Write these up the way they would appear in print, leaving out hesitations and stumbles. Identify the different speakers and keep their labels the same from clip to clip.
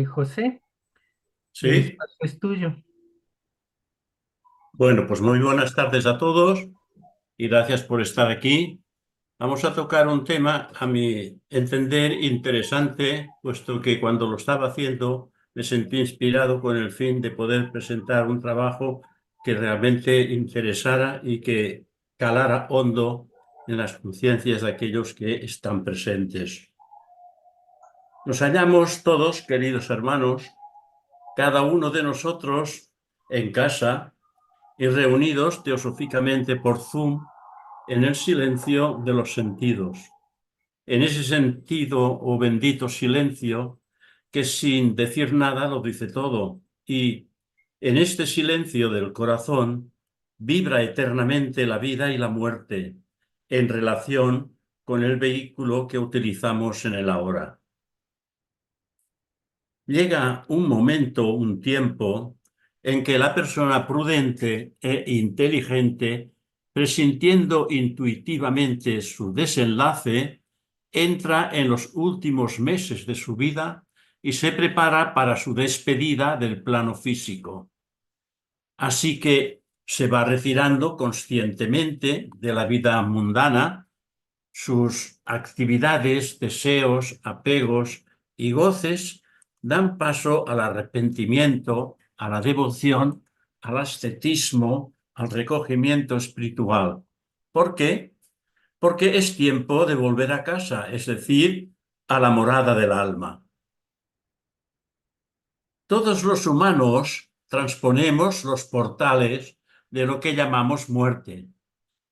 Speaker 1: José, el
Speaker 2: Sí,
Speaker 1: espacio es tuyo.
Speaker 2: bueno, pues muy buenas tardes a todos y gracias por estar aquí. Vamos a tocar un tema, a mi entender, interesante, puesto que cuando lo estaba haciendo me sentí inspirado con el fin de poder presentar un trabajo que realmente interesara y que calara hondo en las conciencias de aquellos que están presentes. Nos hallamos todos, queridos hermanos, cada uno de nosotros en casa y reunidos teosóficamente por Zoom en el silencio de los sentidos. En ese sentido o bendito silencio que sin decir nada lo dice todo. Y en este silencio del corazón vibra eternamente la vida y la muerte en relación con el vehículo que utilizamos en el ahora. Llega un momento, un tiempo, en que la persona prudente e inteligente, presintiendo intuitivamente su desenlace, entra en los últimos meses de su vida y se prepara para su despedida del plano físico. Así que se va retirando conscientemente de la vida mundana, sus actividades, deseos, apegos y goces dan paso al arrepentimiento, a la devoción, al ascetismo, al recogimiento espiritual. ¿Por qué? Porque es tiempo de volver a casa, es decir, a la morada del alma. Todos los humanos transponemos los portales de lo que llamamos muerte.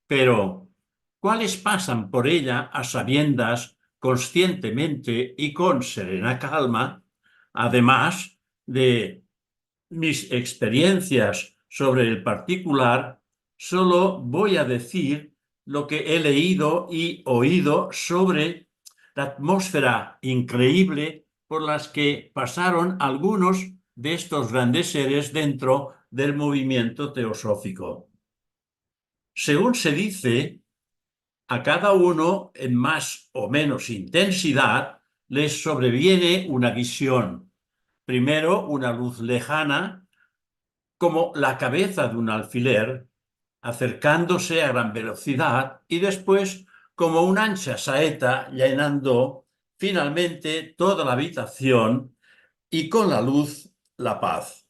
Speaker 2: Pero, ¿cuáles pasan por ella a sabiendas, conscientemente y con serena calma, además de mis experiencias sobre el particular? Solo voy a decir lo que he leído y oído sobre la atmósfera increíble por las que pasaron algunos de estos grandes seres dentro del movimiento teosófico. Según se dice, a cada uno, en más o menos intensidad, les sobreviene una visión. Primero, una luz lejana, como la cabeza de un alfiler, acercándose a gran velocidad, y después, como una ancha saeta, llenando finalmente toda la habitación, y con la luz, la paz.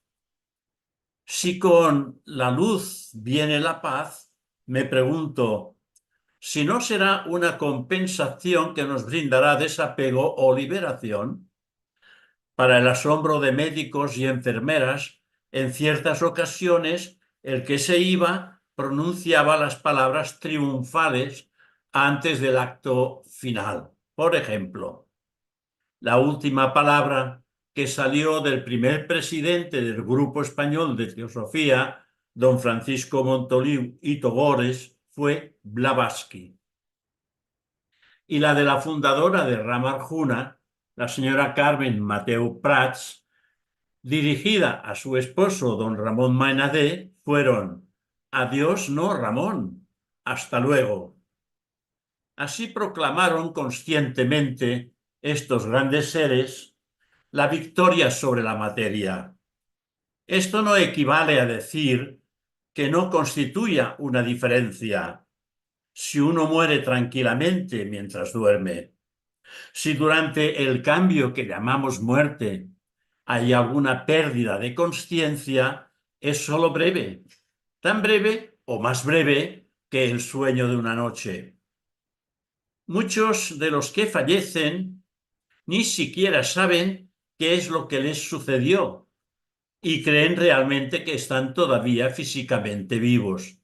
Speaker 2: Si con la luz viene la paz, me pregunto, si no será una compensación que nos brindará desapego o liberación. Para el asombro de médicos y enfermeras, en ciertas ocasiones el que se iba pronunciaba las palabras triunfales antes del acto final. Por ejemplo, la última palabra que salió del primer presidente del Grupo Español de Teosofía, don Francisco Montoliu y Togores, fue Blavatsky, y la de la fundadora de Rama Arjuna, la señora Carmen Mateu Prats, dirigida a su esposo don Ramón Mainadé, fueron: adiós, no, Ramón, hasta luego. Así proclamaron conscientemente estos grandes seres la victoria sobre la materia. Esto no equivale a decir que no constituya una diferencia si uno muere tranquilamente mientras duerme. Si durante el cambio que llamamos muerte hay alguna pérdida de conciencia, es sólo breve, tan breve o más breve que el sueño de una noche. Muchos de los que fallecen ni siquiera saben qué es lo que les sucedió y creen realmente que están todavía físicamente vivos,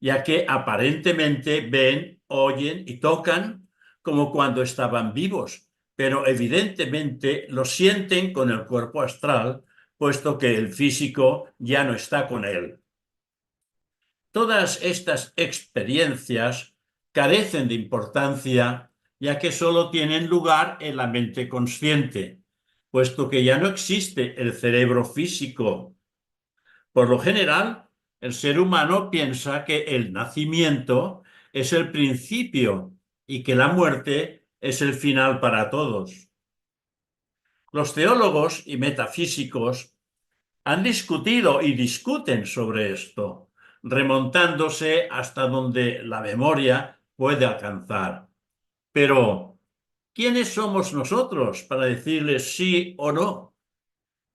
Speaker 2: ya que aparentemente ven, oyen y tocan como cuando estaban vivos, pero evidentemente lo sienten con el cuerpo astral, puesto que el físico ya no está con él. Todas estas experiencias carecen de importancia, ya que solo tienen lugar en la mente consciente, puesto que ya no existe el cerebro físico. Por lo general, el ser humano piensa que el nacimiento es el principio y que la muerte es el final para todos. Los teólogos y metafísicos han discutido y discuten sobre esto, remontándose hasta donde la memoria puede alcanzar. Pero, ¿quiénes somos nosotros para decirles sí o no,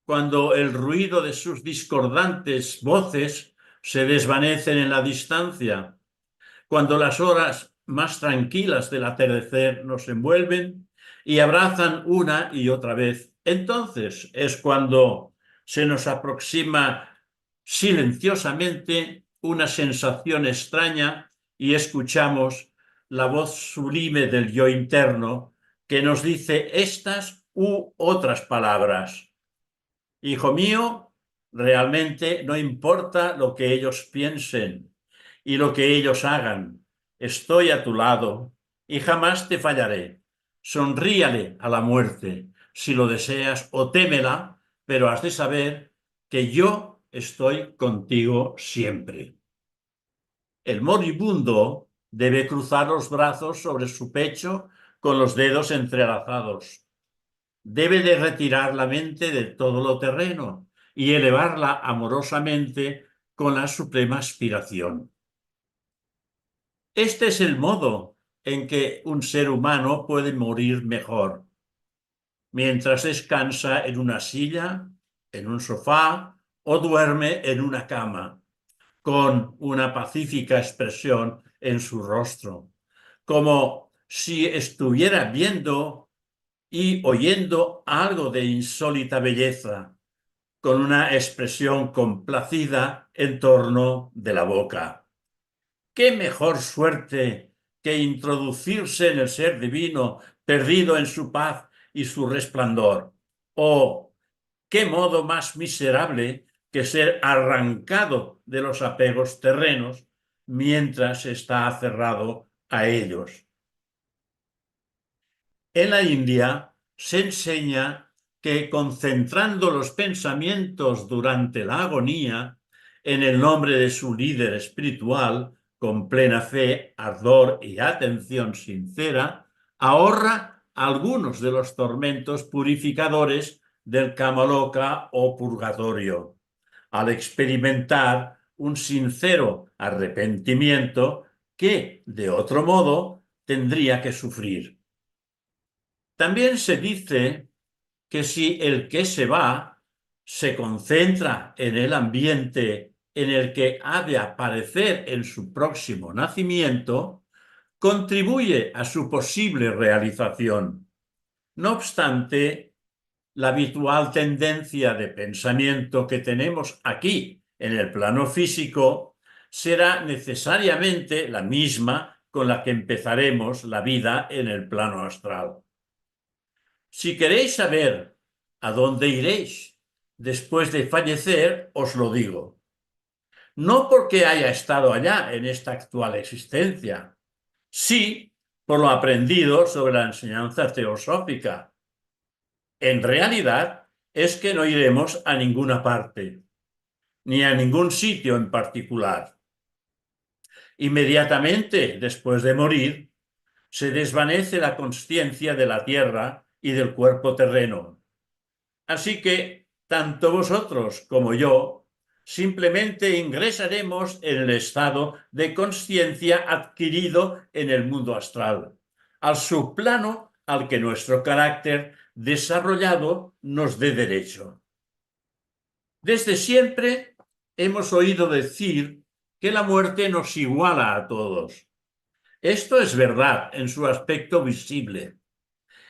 Speaker 2: cuando el ruido de sus discordantes voces se desvanecen en la distancia, cuando las horas más tranquilas del atardecer nos envuelven y abrazan una y otra vez? Entonces es cuando se nos aproxima silenciosamente una sensación extraña y escuchamos la voz sublime del yo interno que nos dice estas u otras palabras. Hijo mío, realmente no importa lo que ellos piensen y lo que ellos hagan. Estoy a tu lado y jamás te fallaré. Sonríale a la muerte si lo deseas o témela, pero has de saber que yo estoy contigo siempre. El moribundo debe cruzar los brazos sobre su pecho con los dedos entrelazados. Debe de retirar la mente de todo lo terreno y elevarla amorosamente con la suprema aspiración. Este es el modo en que un ser humano puede morir mejor, mientras descansa en una silla, en un sofá o duerme en una cama, con una pacífica expresión en su rostro, como si estuviera viendo y oyendo algo de insólita belleza, con una expresión complacida en torno de la boca. ¿Qué mejor suerte que introducirse en el ser divino, perdido en su paz y su resplandor? ¿O qué modo más miserable que ser arrancado de los apegos terrenos mientras está aferrado a ellos? En la India se enseña que concentrando los pensamientos durante la agonía en el nombre de su líder espiritual, con plena fe, ardor y atención sincera, ahorra algunos de los tormentos purificadores del Kamaloka o purgatorio, al experimentar un sincero arrepentimiento que, de otro modo, tendría que sufrir. También se dice que si el que se va se concentra en el ambiente en el que ha de aparecer en su próximo nacimiento, contribuye a su posible realización. No obstante, la habitual tendencia de pensamiento que tenemos aquí en el plano físico será necesariamente la misma con la que empezaremos la vida en el plano astral. Si queréis saber a dónde iréis después de fallecer, os lo digo. No porque haya estado allá en esta actual existencia, sí por lo aprendido sobre la enseñanza teosófica. En realidad es que no iremos a ninguna parte, ni a ningún sitio en particular. Inmediatamente después de morir, se desvanece la consciencia de la tierra y del cuerpo terreno. Así que tanto vosotros como yo simplemente ingresaremos en el estado de consciencia adquirido en el mundo astral, al subplano al que nuestro carácter desarrollado nos dé derecho. Desde siempre hemos oído decir que la muerte nos iguala a todos. Esto es verdad en su aspecto visible.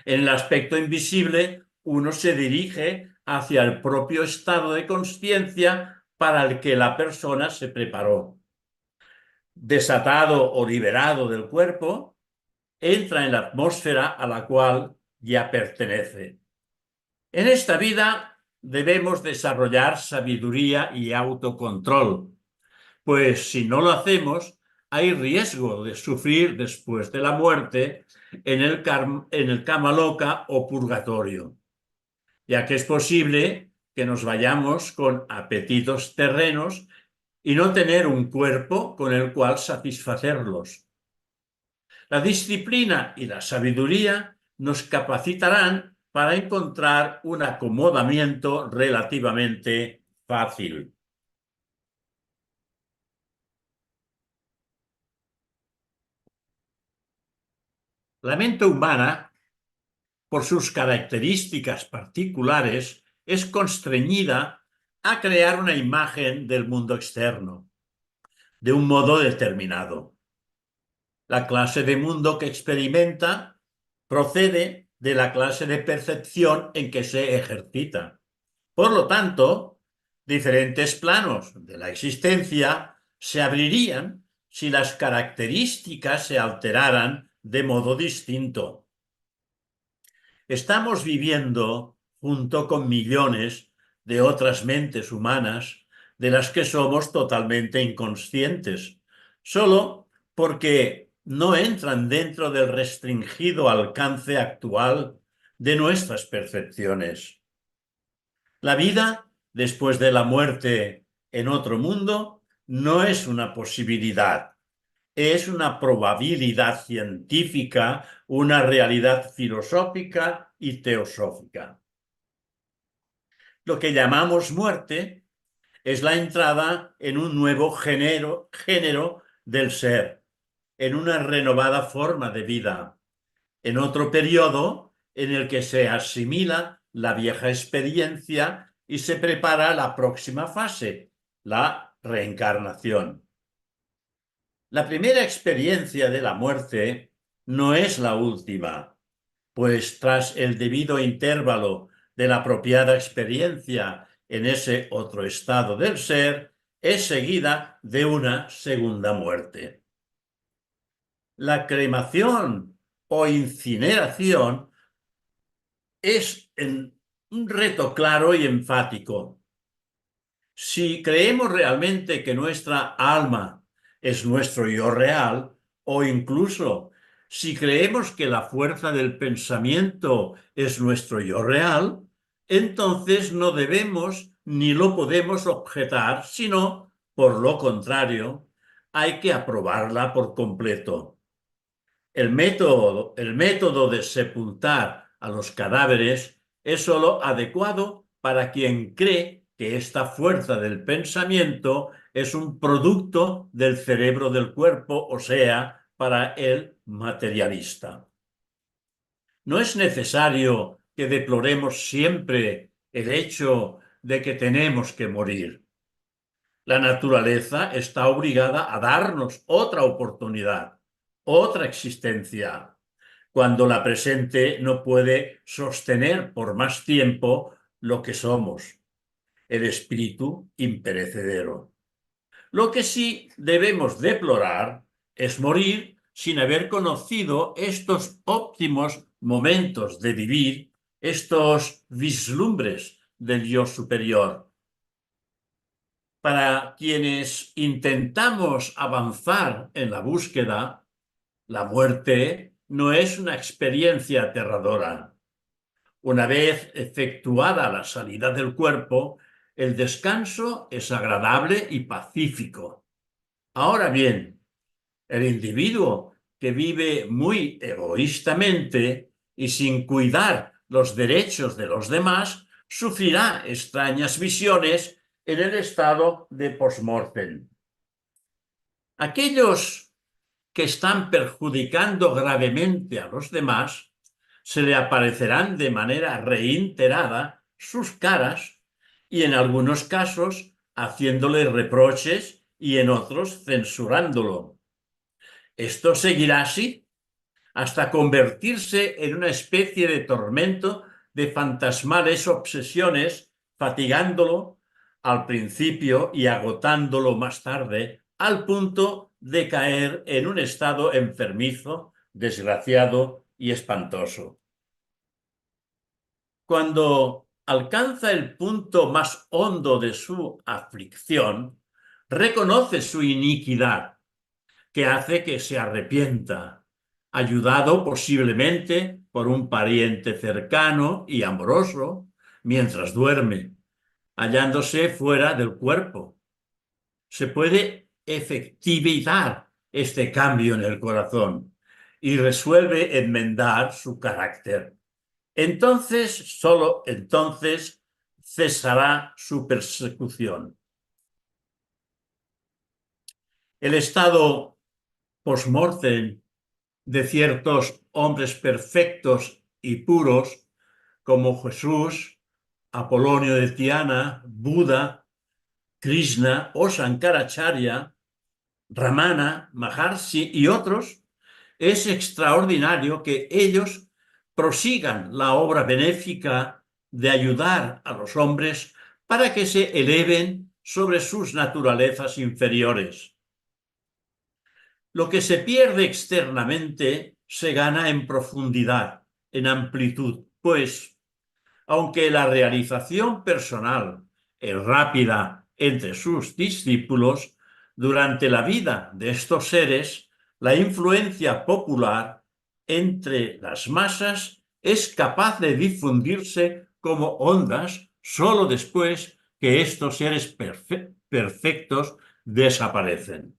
Speaker 2: En el aspecto invisible, uno se dirige hacia el propio estado de consciencia para el que la persona se preparó. Desatado o liberado del cuerpo, entra en la atmósfera a la cual ya pertenece. En esta vida debemos desarrollar sabiduría y autocontrol, pues si no lo hacemos, hay riesgo de sufrir después de la muerte en el Kamaloka o purgatorio, ya que es posible que nos vayamos con apetitos terrenos y no tener un cuerpo con el cual satisfacerlos. La disciplina y la sabiduría nos capacitarán para encontrar un acomodamiento relativamente fácil. La mente humana, por sus características particulares, es constreñida a crear una imagen del mundo externo, de un modo determinado. La clase de mundo que experimenta procede de la clase de percepción en que se ejercita. Por lo tanto, diferentes planos de la existencia se abrirían si las características se alteraran de modo distinto. Estamos viviendo junto con millones de otras mentes humanas de las que somos totalmente inconscientes, solo porque no entran dentro del restringido alcance actual de nuestras percepciones. La vida después de la muerte en otro mundo no es una posibilidad, es una probabilidad científica, una realidad filosófica y teosófica. Lo que llamamos muerte es la entrada en un nuevo género del ser, en una renovada forma de vida, en otro periodo en el que se asimila la vieja experiencia y se prepara la próxima fase, la reencarnación. La primera experiencia de la muerte no es la última, pues tras el debido intervalo de la apropiada experiencia en ese otro estado del ser, es seguida de una segunda muerte. La cremación o incineración es un reto claro y enfático. Si creemos realmente que nuestra alma es nuestro yo real, o incluso si creemos que la fuerza del pensamiento es nuestro yo real, entonces no debemos ni lo podemos objetar, sino, por lo contrario, hay que aprobarla por completo. El método de sepultar a los cadáveres es sólo adecuado para quien cree que esta fuerza del pensamiento es un producto del cerebro del cuerpo, o sea, para el materialista. No es necesario que deploremos siempre el hecho de que tenemos que morir. La naturaleza está obligada a darnos otra oportunidad, otra existencia, cuando la presente no puede sostener por más tiempo lo que somos, el espíritu imperecedero. Lo que sí debemos deplorar es morir sin haber conocido estos óptimos momentos de vivir, estos vislumbres del yo superior. Para quienes intentamos avanzar en la búsqueda, la muerte no es una experiencia aterradora. Una vez efectuada la salida del cuerpo, el descanso es agradable y pacífico. Ahora bien, el individuo que vive muy egoístamente y sin cuidar los derechos de los demás, sufrirá extrañas visiones en el estado de postmortem. Aquellos que están perjudicando gravemente a los demás, se le aparecerán de manera reiterada sus caras y en algunos casos haciéndole reproches y en otros censurándolo. Esto seguirá así hasta convertirse en una especie de tormento de fantasmales obsesiones, fatigándolo al principio y agotándolo más tarde, al punto de caer en un estado enfermizo, desgraciado y espantoso. Cuando alcanza el punto más hondo de su aflicción, reconoce su iniquidad, que hace que se arrepienta, ayudado posiblemente por un pariente cercano y amoroso, mientras duerme, hallándose fuera del cuerpo. Se puede efectivizar este cambio en el corazón y resuelve enmendar su carácter. Entonces, solo entonces, cesará su persecución. El estado post-mortem de ciertos hombres perfectos y puros, como Jesús, Apolonio de Tiana, Buda, Krishna o Shankaracharya, Ramana, Maharshi y otros, es extraordinario que ellos prosigan la obra benéfica de ayudar a los hombres para que se eleven sobre sus naturalezas inferiores. Lo que se pierde externamente se gana en profundidad, en amplitud, pues, aunque la realización personal es rápida entre sus discípulos, durante la vida de estos seres, la influencia popular entre las masas es capaz de difundirse como ondas solo después que estos seres perfectos desaparecen.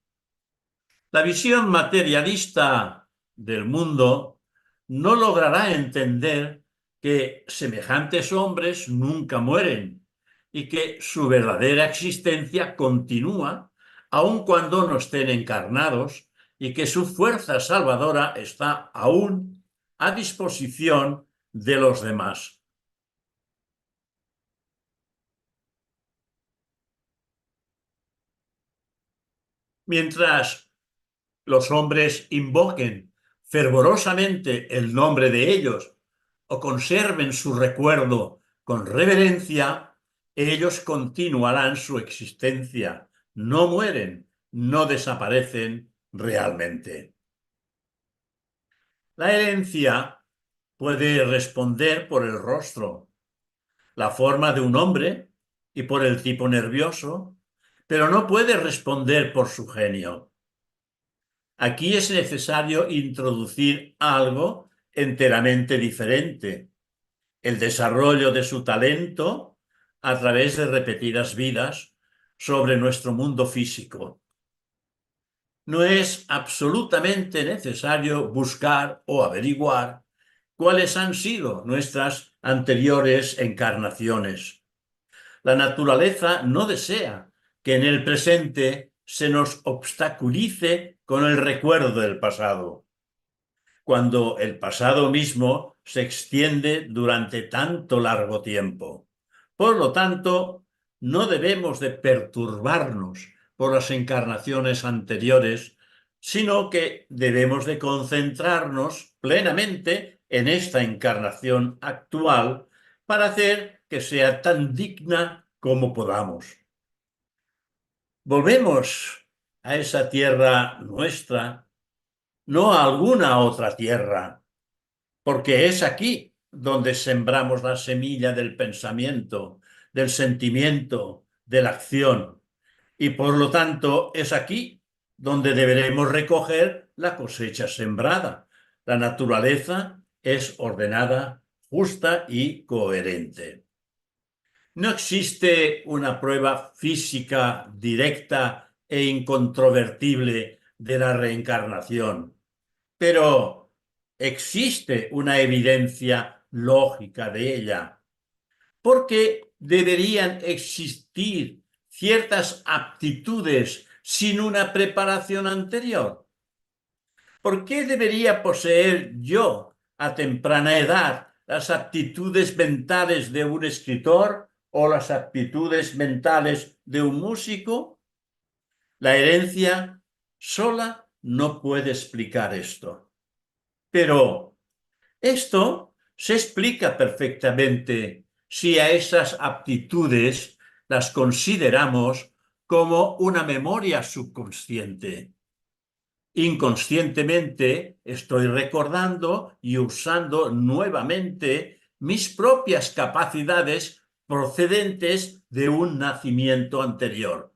Speaker 2: La visión materialista del mundo no logrará entender que semejantes hombres nunca mueren y que su verdadera existencia continúa aun cuando no estén encarnados y que su fuerza salvadora está aún a disposición de los demás. Mientras los hombres invoquen fervorosamente el nombre de ellos o conserven su recuerdo con reverencia, ellos continuarán su existencia, no mueren, no desaparecen realmente. La herencia puede responder por el rostro, la forma de un hombre y por el tipo nervioso, pero no puede responder por su genio. Aquí es necesario introducir algo enteramente diferente, el desarrollo de su talento a través de repetidas vidas sobre nuestro mundo físico. No es absolutamente necesario buscar o averiguar cuáles han sido nuestras anteriores encarnaciones. La naturaleza no desea que en el presente se nos obstaculice con el recuerdo del pasado, cuando el pasado mismo se extiende durante tanto largo tiempo. Por lo tanto, no debemos de perturbarnos por las encarnaciones anteriores, sino que debemos de concentrarnos plenamente en esta encarnación actual para hacer que sea tan digna como podamos. Volvemos a esa tierra nuestra, no a alguna otra tierra, porque es aquí donde sembramos la semilla del pensamiento, del sentimiento, de la acción, y por lo tanto es aquí donde deberemos recoger la cosecha sembrada. La naturaleza es ordenada, justa y coherente. No existe una prueba física directa e incontrovertible de la reencarnación, pero existe una evidencia lógica de ella, porque deberían existir ciertas aptitudes sin una preparación anterior. ¿Por qué debería poseer yo a temprana edad las aptitudes mentales de un escritor o las aptitudes mentales de un músico? La herencia sola no puede explicar esto. Pero esto se explica perfectamente si a esas aptitudes las consideramos como una memoria subconsciente. Inconscientemente estoy recordando y usando nuevamente mis propias capacidades procedentes de un nacimiento anterior.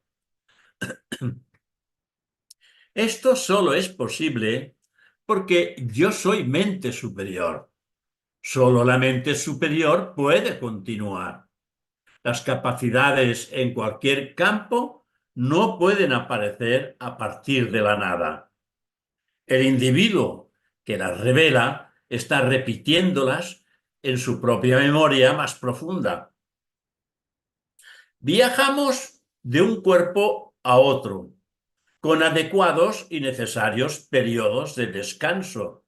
Speaker 2: Esto solo es posible porque yo soy mente superior. Solo la mente superior puede continuar. Las capacidades en cualquier campo no pueden aparecer a partir de la nada. El individuo que las revela está repitiéndolas en su propia memoria más profunda. Viajamos de un cuerpo a otro, con adecuados y necesarios periodos de descanso.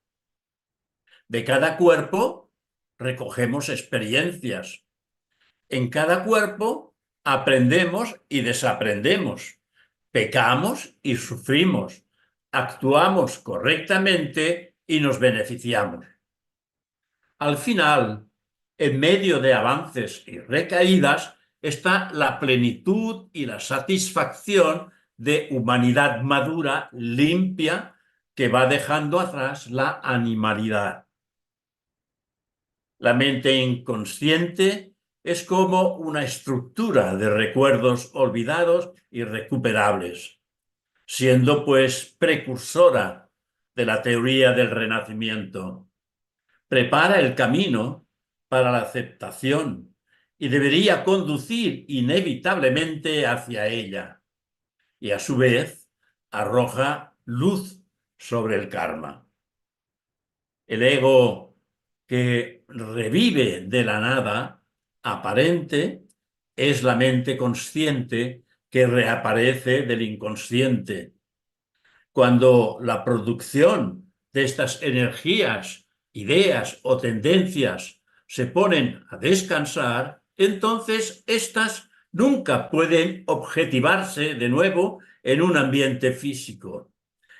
Speaker 2: De cada cuerpo recogemos experiencias. En cada cuerpo aprendemos y desaprendemos, pecamos y sufrimos, actuamos correctamente y nos beneficiamos. Al final, en medio de avances y recaídas, está la plenitud y la satisfacción de humanidad madura, limpia, que va dejando atrás la animalidad. La mente inconsciente es como una estructura de recuerdos olvidados y recuperables, siendo pues precursora de la teoría del renacimiento. Prepara el camino para la aceptación y debería conducir inevitablemente hacia ella, y a su vez arroja luz sobre el karma. El ego que revive de la nada aparente es la mente consciente que reaparece del inconsciente. Cuando la producción de estas energías, ideas o tendencias se ponen a descansar, entonces éstas nunca pueden objetivarse de nuevo en un ambiente físico,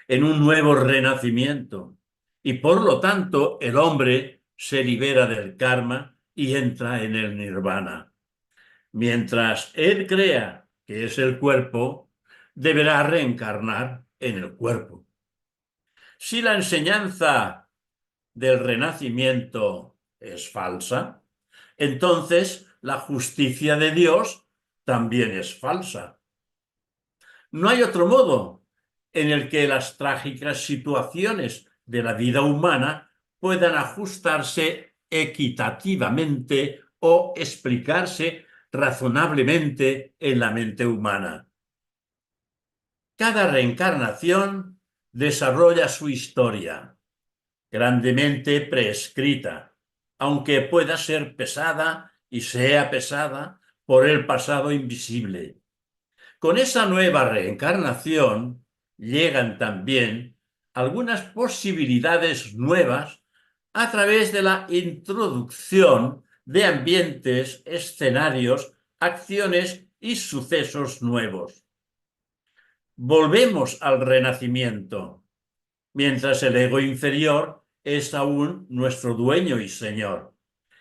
Speaker 2: en un nuevo renacimiento. Y por lo tanto, el hombre se libera del karma y entra en el nirvana. Mientras él crea que es el cuerpo, deberá reencarnar en el cuerpo. Si la enseñanza del renacimiento es falsa, entonces la justicia de Dios también es falsa. No hay otro modo en el que las trágicas situaciones de la vida humana puedan ajustarse equitativamente o explicarse razonablemente en la mente humana. Cada reencarnación desarrolla su historia, grandemente prescrita, aunque pueda ser pesada y sea pesada por el pasado invisible. Con esa nueva reencarnación llegan también algunas posibilidades nuevas a través de la introducción de ambientes, escenarios, acciones y sucesos nuevos. Volvemos al renacimiento, mientras el ego inferior es aún nuestro dueño y señor,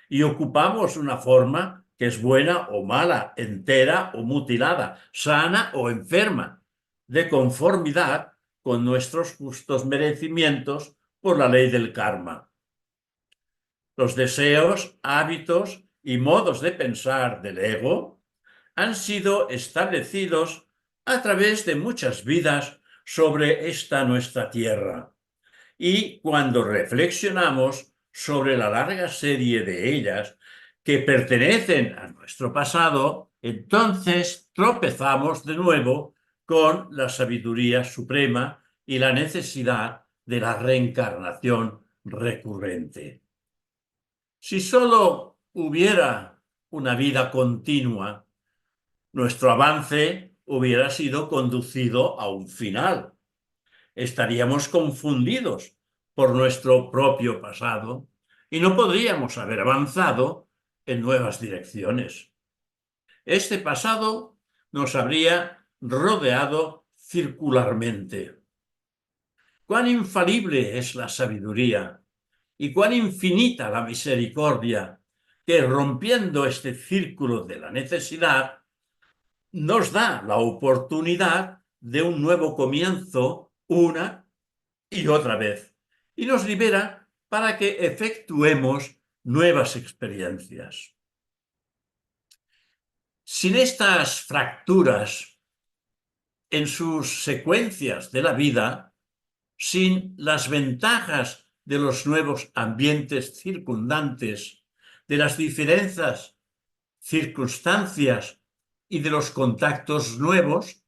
Speaker 2: y ocupamos una forma que es buena o mala, entera o mutilada, sana o enferma, de conformidad con nuestros justos merecimientos por la ley del karma. Los deseos, hábitos y modos de pensar del ego han sido establecidos a través de muchas vidas sobre esta nuestra tierra. Y cuando reflexionamos sobre la larga serie de ellas que pertenecen a nuestro pasado, entonces tropezamos de nuevo con la sabiduría suprema y la necesidad de la reencarnación recurrente. Si solo hubiera una vida continua, nuestro avance hubiera sido conducido a un final. Estaríamos confundidos por nuestro propio pasado y no podríamos haber avanzado en nuevas direcciones. Este pasado nos habría rodeado circularmente. Cuán infalible es la sabiduría y cuán infinita la misericordia que, rompiendo este círculo de la necesidad, nos da la oportunidad de un nuevo comienzo una y otra vez, y nos libera para que efectuemos nuevas experiencias. Sin estas fracturas en sus secuencias de la vida, sin las ventajas de los nuevos ambientes circundantes, de las diferentes circunstancias y de los contactos nuevos,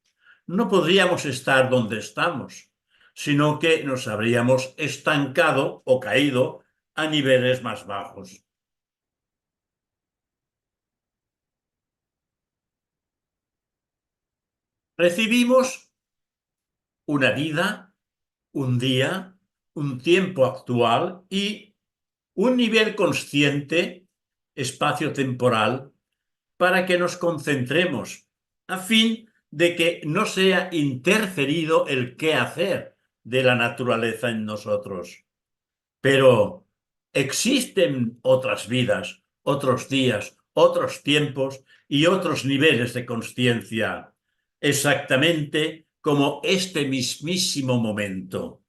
Speaker 2: no podríamos estar donde estamos, sino que nos habríamos estancado o caído a niveles más bajos. Recibimos una vida, un día, un tiempo actual y un nivel consciente, espacio-temporal, para que nos concentremos, a fin de que no sea interferido el qué hacer de la naturaleza en nosotros. Pero existen otras vidas, otros días, otros tiempos y otros niveles de conciencia, exactamente como este mismísimo momento,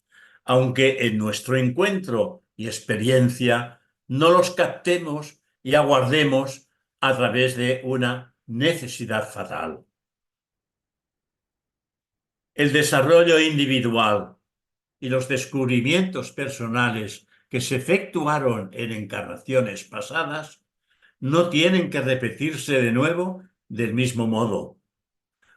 Speaker 2: aunque en nuestro encuentro y experiencia no los captemos y aguardemos a través de una necesidad fatal. El desarrollo individual y los descubrimientos personales que se efectuaron en encarnaciones pasadas no tienen que repetirse de nuevo del mismo modo,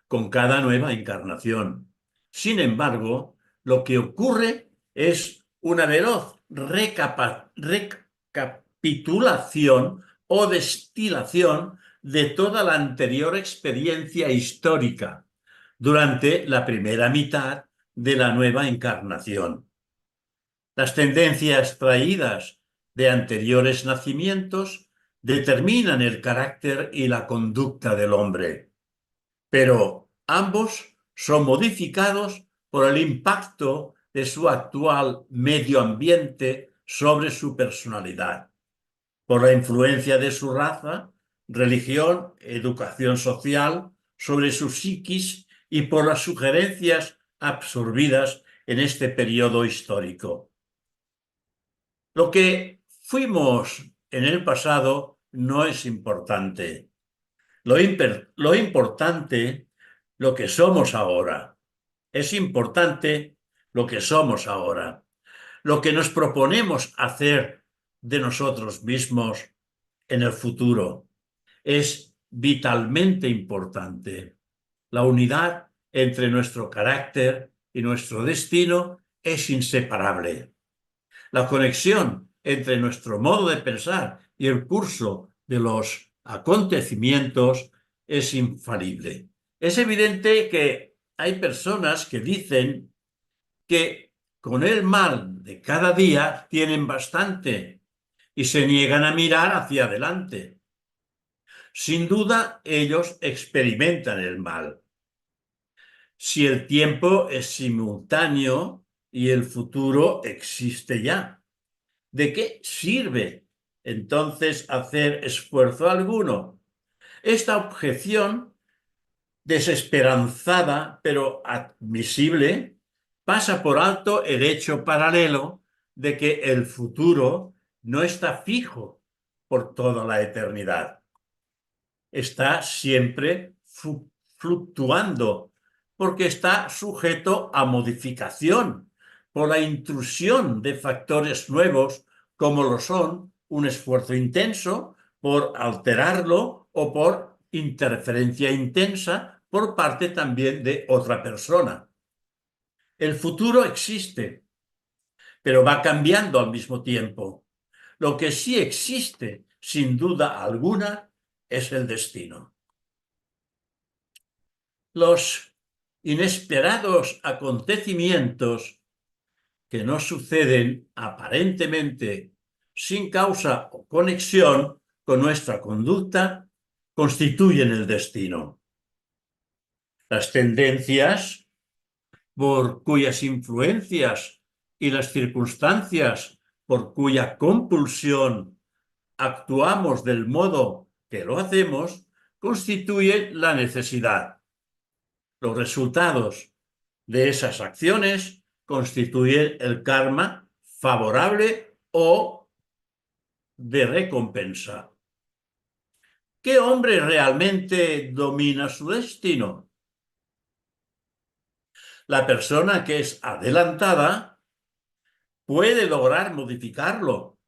Speaker 2: con cada nueva encarnación. Sin embargo, lo que ocurre es una veloz recapitulación o destilación de toda la anterior experiencia histórica durante la primera mitad de la nueva encarnación. Las tendencias traídas de anteriores nacimientos determinan el carácter y la conducta del hombre, pero ambos son modificados por el impacto de su actual medio ambiente sobre su personalidad, por la influencia de su raza, religión, educación social sobre su psiquis y por las sugerencias absorbidas en este periodo histórico. Lo que fuimos en el pasado no es importante. Lo importante, lo que somos ahora. Es importante lo que somos ahora. Lo que nos proponemos hacer de nosotros mismos en el futuro es vitalmente importante. La unidad entre nuestro carácter y nuestro destino es inseparable. La conexión entre nuestro modo de pensar y el curso de los acontecimientos es infalible. Es evidente que hay personas que dicen que con el mal de cada día tienen bastante y se niegan a mirar hacia adelante. Sin duda, ellos experimentan el mal. Si el tiempo es simultáneo y el futuro existe ya, ¿de qué sirve entonces hacer esfuerzo alguno? Esta objeción, desesperanzada pero admisible, pasa por alto el hecho paralelo de que el futuro no está fijo por toda la eternidad. Está siempre fluctuando porque está sujeto a modificación por la intrusión de factores nuevos como lo son un esfuerzo intenso por alterarlo o por interferencia intensa por parte también de otra persona. El futuro existe, pero va cambiando al mismo tiempo. Lo que sí existe, sin duda alguna, es el destino. Los inesperados acontecimientos que nos suceden aparentemente sin causa o conexión con nuestra conducta constituyen el destino. Las tendencias por cuyas influencias y las circunstancias por cuya compulsión actuamos del modo que lo hacemos constituyen la necesidad. Los resultados de esas acciones constituyen el karma favorable o de recompensa. ¿Qué hombre realmente domina su destino? La persona que es adelantada puede lograr modificarlo,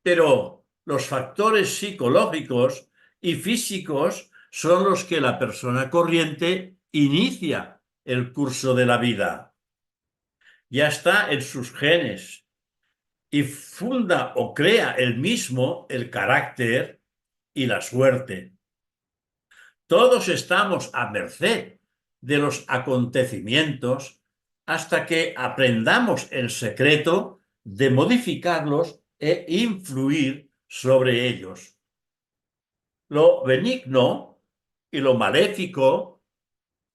Speaker 2: pero los factores psicológicos y físicos son los que la persona corriente inicia el curso de la vida. Ya está en sus genes y funda o crea él mismo el carácter y la suerte. Todos estamos a merced de los acontecimientos hasta que aprendamos el secreto de modificarlos e influir sobre ellos. Lo benigno y lo maléfico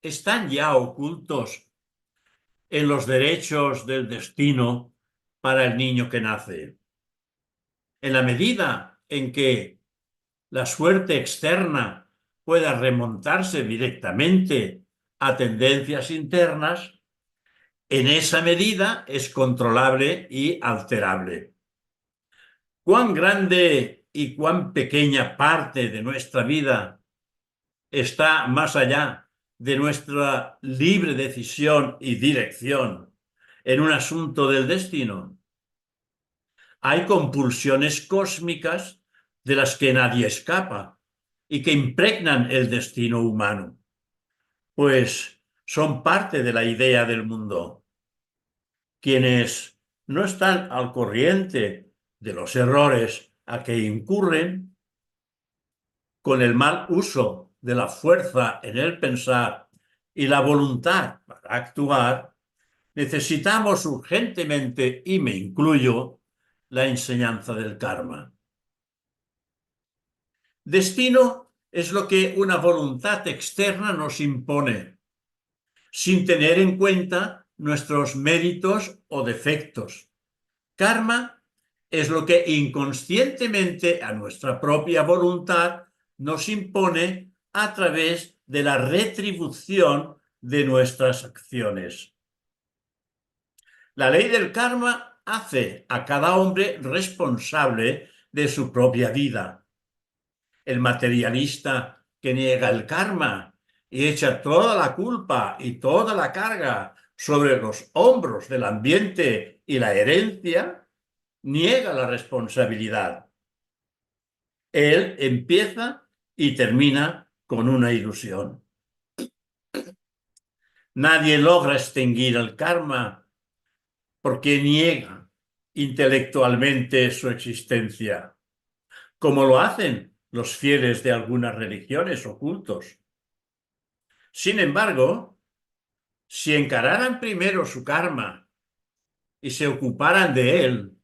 Speaker 2: están ya ocultos en los derechos del destino para el niño que nace. En la medida en que la suerte externa pueda remontarse directamente a tendencias internas, en esa medida es controlable y alterable. ¿Cuán grande y cuán pequeña parte de nuestra vida está más allá de nuestra libre decisión y dirección en un asunto del destino? Hay compulsiones cósmicas de las que nadie escapa y que impregnan el destino humano, pues son parte de la idea del mundo. Quienes no están al corriente de los errores a que incurren, con el mal uso de la fuerza en el pensar y la voluntad para actuar, necesitamos urgentemente, y me incluyo, la enseñanza del karma. Destino es lo que una voluntad externa nos impone, sin tener en cuenta nuestros méritos o defectos. Karma es lo que inconscientemente a nuestra propia voluntad nos impone a través de la retribución de nuestras acciones. La ley del karma hace a cada hombre responsable de su propia vida. El materialista que niega el karma y echa toda la culpa y toda la carga sobre los hombros del ambiente y la herencia, niega la responsabilidad. Él empieza y termina con una ilusión. Nadie logra extinguir el karma porque niega intelectualmente su existencia, como lo hacen los fieles de algunas religiones o cultos. Sin embargo, si encararan primero su karma y se ocuparan de él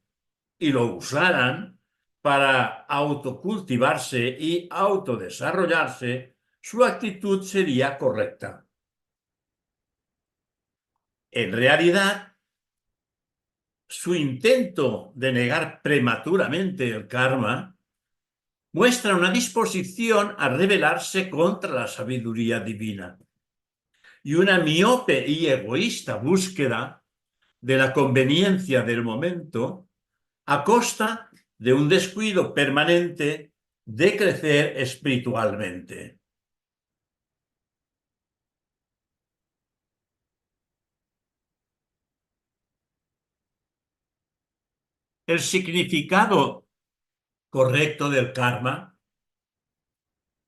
Speaker 2: y lo usaran para autocultivarse y autodesarrollarse, su actitud sería correcta. En realidad, su intento de negar prematuramente el karma muestra una disposición a rebelarse contra la sabiduría divina y una miope y egoísta búsqueda de la conveniencia del momento a costa de un descuido permanente de crecer espiritualmente. El significado correcto del karma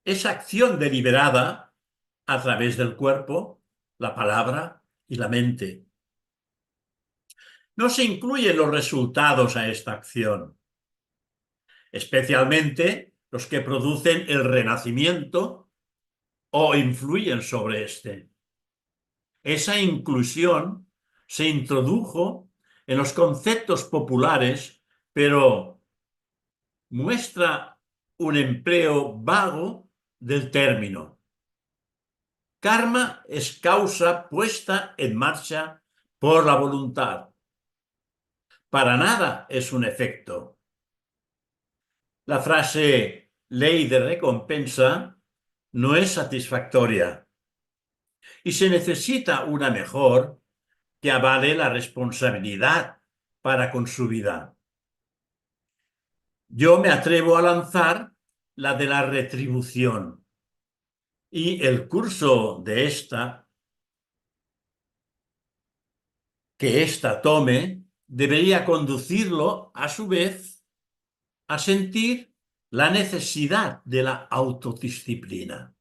Speaker 2: es acción deliberada a través del cuerpo, la palabra y la mente. No se incluyen los resultados a esta acción, especialmente los que producen el renacimiento o influyen sobre este. Esa inclusión se introdujo en los conceptos populares, pero muestra un empleo vago del término. Karma es causa puesta en marcha por la voluntad. Para nada es un efecto. La frase ley de recompensa no es satisfactoria y se necesita una mejor que avale la responsabilidad para con su vida. Yo me atrevo a lanzar la de la retribución y el curso de esta que ésta tome debería conducirlo a su vez a sentir la necesidad de la autodisciplina.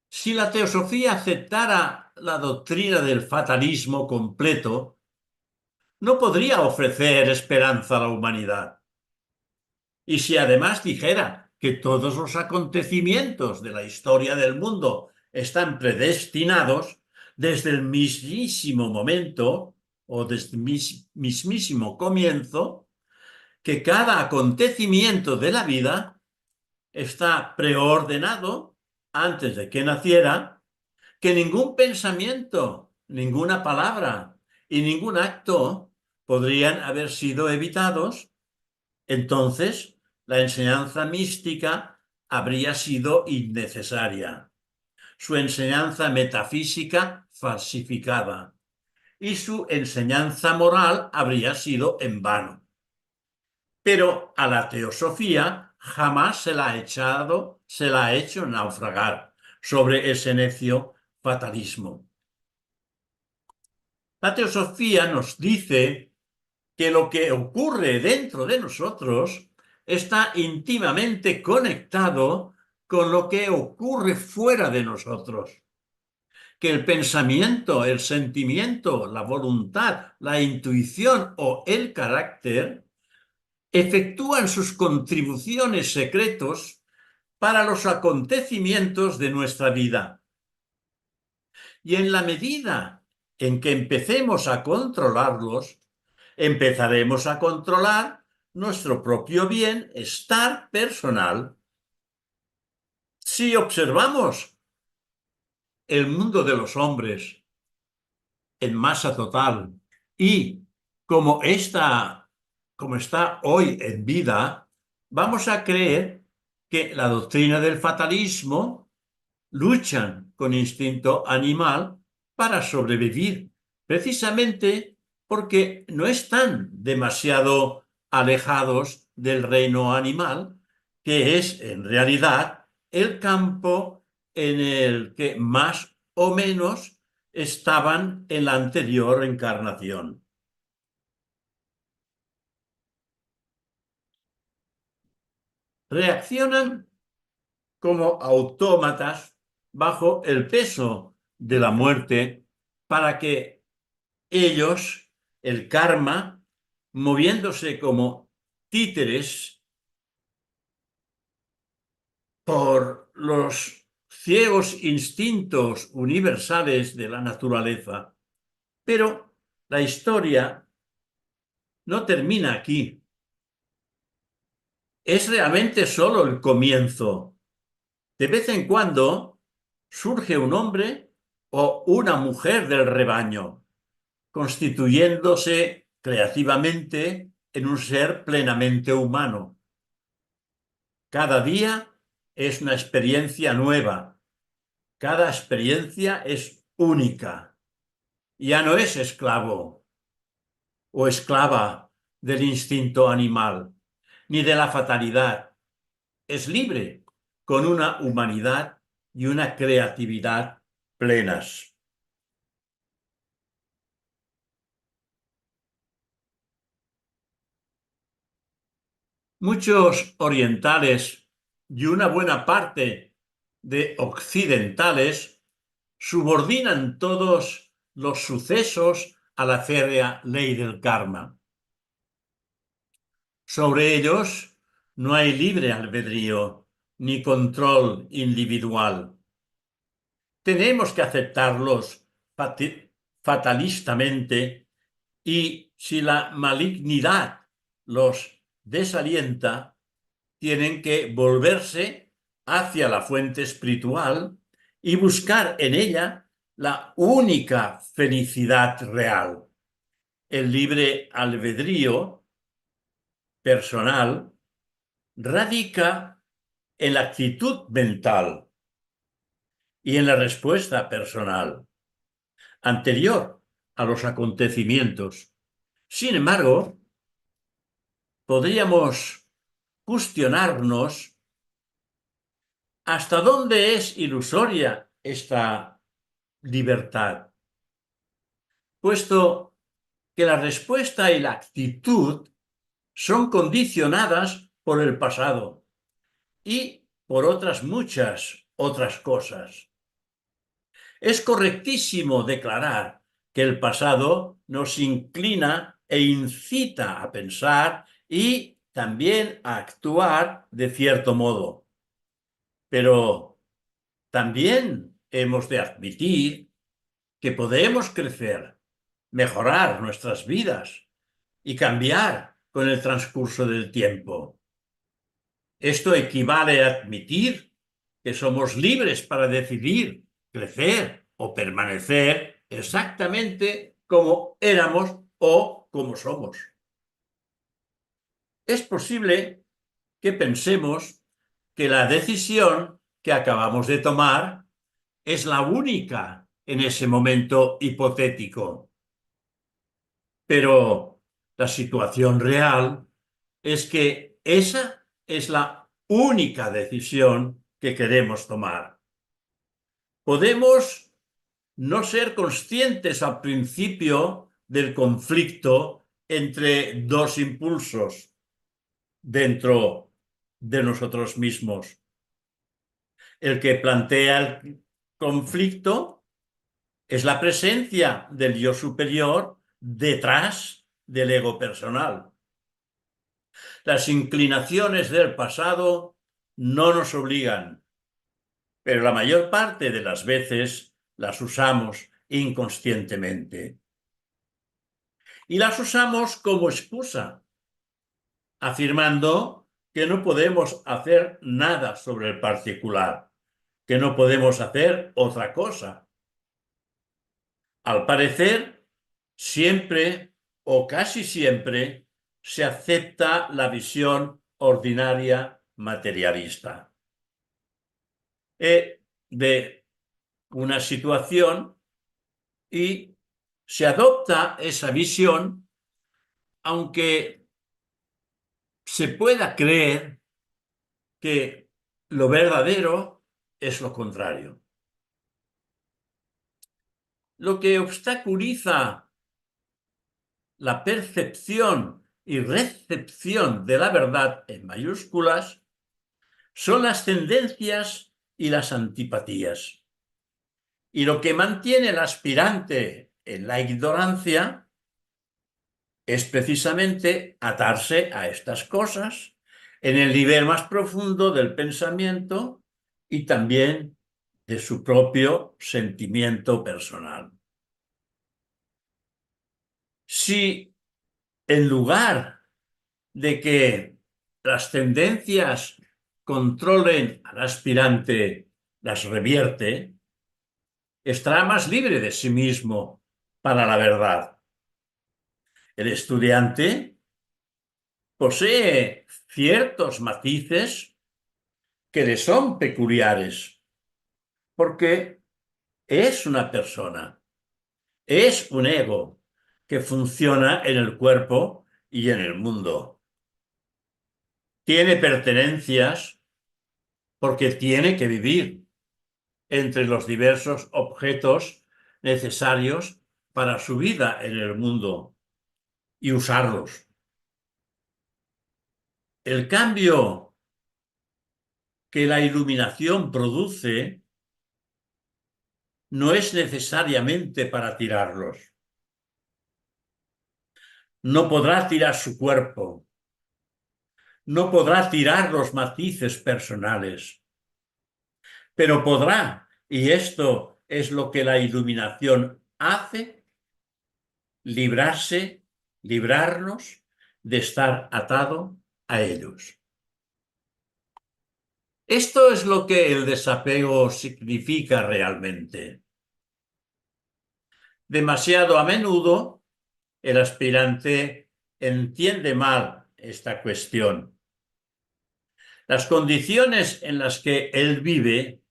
Speaker 2: Si la teosofía aceptara la doctrina del fatalismo completo, no podría ofrecer esperanza a la humanidad. Y si además dijera que todos los acontecimientos de la historia del mundo están predestinados desde el mismísimo momento o desde el mismísimo comienzo, que cada acontecimiento de la vida está preordenado antes de que naciera, que ningún pensamiento, ninguna palabra y ningún acto podrían haber sido evitados. Entonces la enseñanza mística habría sido innecesaria, su enseñanza metafísica falsificada y su enseñanza moral habría sido en vano. Pero a la teosofía jamás se la ha hecho naufragar sobre ese necio fatalismo. La teosofía nos dice que lo que ocurre dentro de nosotros está íntimamente conectado con lo que ocurre fuera de nosotros. Que el pensamiento, el sentimiento, la voluntad, la intuición o el carácter efectúan sus contribuciones secretos para los acontecimientos de nuestra vida. Y en la medida en que empecemos a controlarlos, empezaremos a controlar nuestro propio bienestar personal. Si observamos el mundo de los hombres en masa total y como está hoy en vida, vamos a creer que la doctrina del fatalismo luchan con instinto animal para sobrevivir, precisamente porque no están demasiado alejados del reino animal, que es en realidad el campo en el que más o menos estaban en la anterior encarnación. Reaccionan como autómatas bajo el peso de la muerte para que ellos, el karma, moviéndose como títeres por los ciegos instintos universales de la naturaleza. Pero la historia no termina aquí. Es realmente solo el comienzo. De vez en cuando surge un hombre o una mujer del rebaño, constituyéndose creativamente en un ser plenamente humano. Cada día es una experiencia nueva. Cada experiencia es única. Ya no es esclavo o esclava del instinto animal, ni de la fatalidad. Es libre, con una humanidad y una creatividad plenas. Muchos orientales y una buena parte de occidentales subordinan todos los sucesos a la férrea ley del karma. Sobre ellos no hay libre albedrío ni control individual. Tenemos que aceptarlos fatalistamente y si la malignidad los desalienta, tienen que volverse hacia la fuente espiritual y buscar en ella la única felicidad real, el libre albedrío personal radica en la actitud mental y en la respuesta personal anterior a los acontecimientos. Sin embargo, podríamos cuestionarnos hasta dónde es ilusoria esta libertad, puesto que la respuesta y la actitud son condicionadas por el pasado y por otras muchas otras cosas. Es correctísimo declarar que el pasado nos inclina e incita a pensar y también a actuar de cierto modo, pero también hemos de admitir que podemos crecer, mejorar nuestras vidas y cambiar con el transcurso del tiempo. Esto equivale a admitir que somos libres para decidir crecer o permanecer exactamente como éramos o como somos. Es posible que pensemos que la decisión que acabamos de tomar es la única en ese momento hipotético. Pero la situación real es que esa es la única decisión que queremos tomar. Podemos no ser conscientes al principio del conflicto entre dos impulsos dentro de nosotros mismos. El que plantea el conflicto es la presencia del yo superior detrás del ego personal. Las inclinaciones del pasado no nos obligan, pero la mayor parte de las veces las usamos inconscientemente. Y las usamos como excusa, afirmando que no podemos hacer nada sobre el particular, que no podemos hacer otra cosa. Al parecer, siempre o casi siempre se acepta la visión ordinaria materialista de una situación y se adopta esa visión, aunque se pueda creer que lo verdadero es lo contrario. Lo que obstaculiza la percepción y recepción de la verdad en mayúsculas son las tendencias y las antipatías. Y lo que mantiene al aspirante en la ignorancia es precisamente atarse a estas cosas en el nivel más profundo del pensamiento y también de su propio sentimiento personal. Si en lugar de que las tendencias controlen al aspirante, las revierte, estará más libre de sí mismo para la verdad. El estudiante posee ciertos matices que le son peculiares, porque es una persona, es un ego que funciona en el cuerpo y en el mundo. Tiene pertenencias porque tiene que vivir entre los diversos objetos necesarios para su vida en el mundo y usarlos. El cambio que la iluminación produce no es necesariamente para tirarlos. No podrá tirar su cuerpo, no podrá tirar los matices personales, pero podrá, y esto es lo que la iluminación hace, librarnos de estar atado a ellos. Esto es lo que el desapego significa realmente. Demasiado a menudo, el aspirante entiende mal esta cuestión. Las condiciones en las que él vive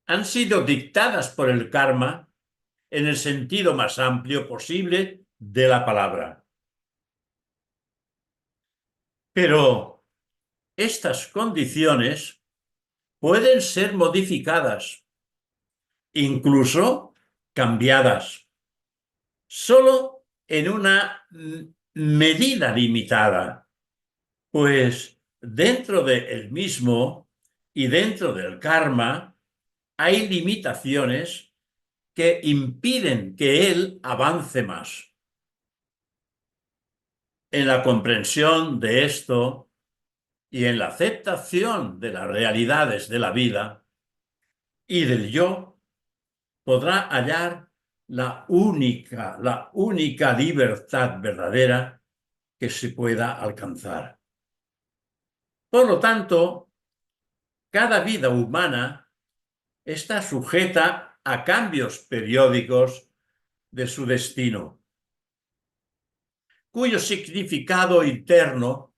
Speaker 2: han sido dictadas por el karma en el sentido más amplio posible de la palabra. Pero estas condiciones pueden ser modificadas, incluso cambiadas, solo en una medida limitada, pues dentro del mismo y dentro del karma hay limitaciones que impiden que él avance más. En la comprensión de esto y en la aceptación de las realidades de la vida y del yo, podrá hallar la única libertad verdadera que se pueda alcanzar. Por lo tanto, cada vida humana está sujeta a cambios periódicos de su destino, cuyo significado interno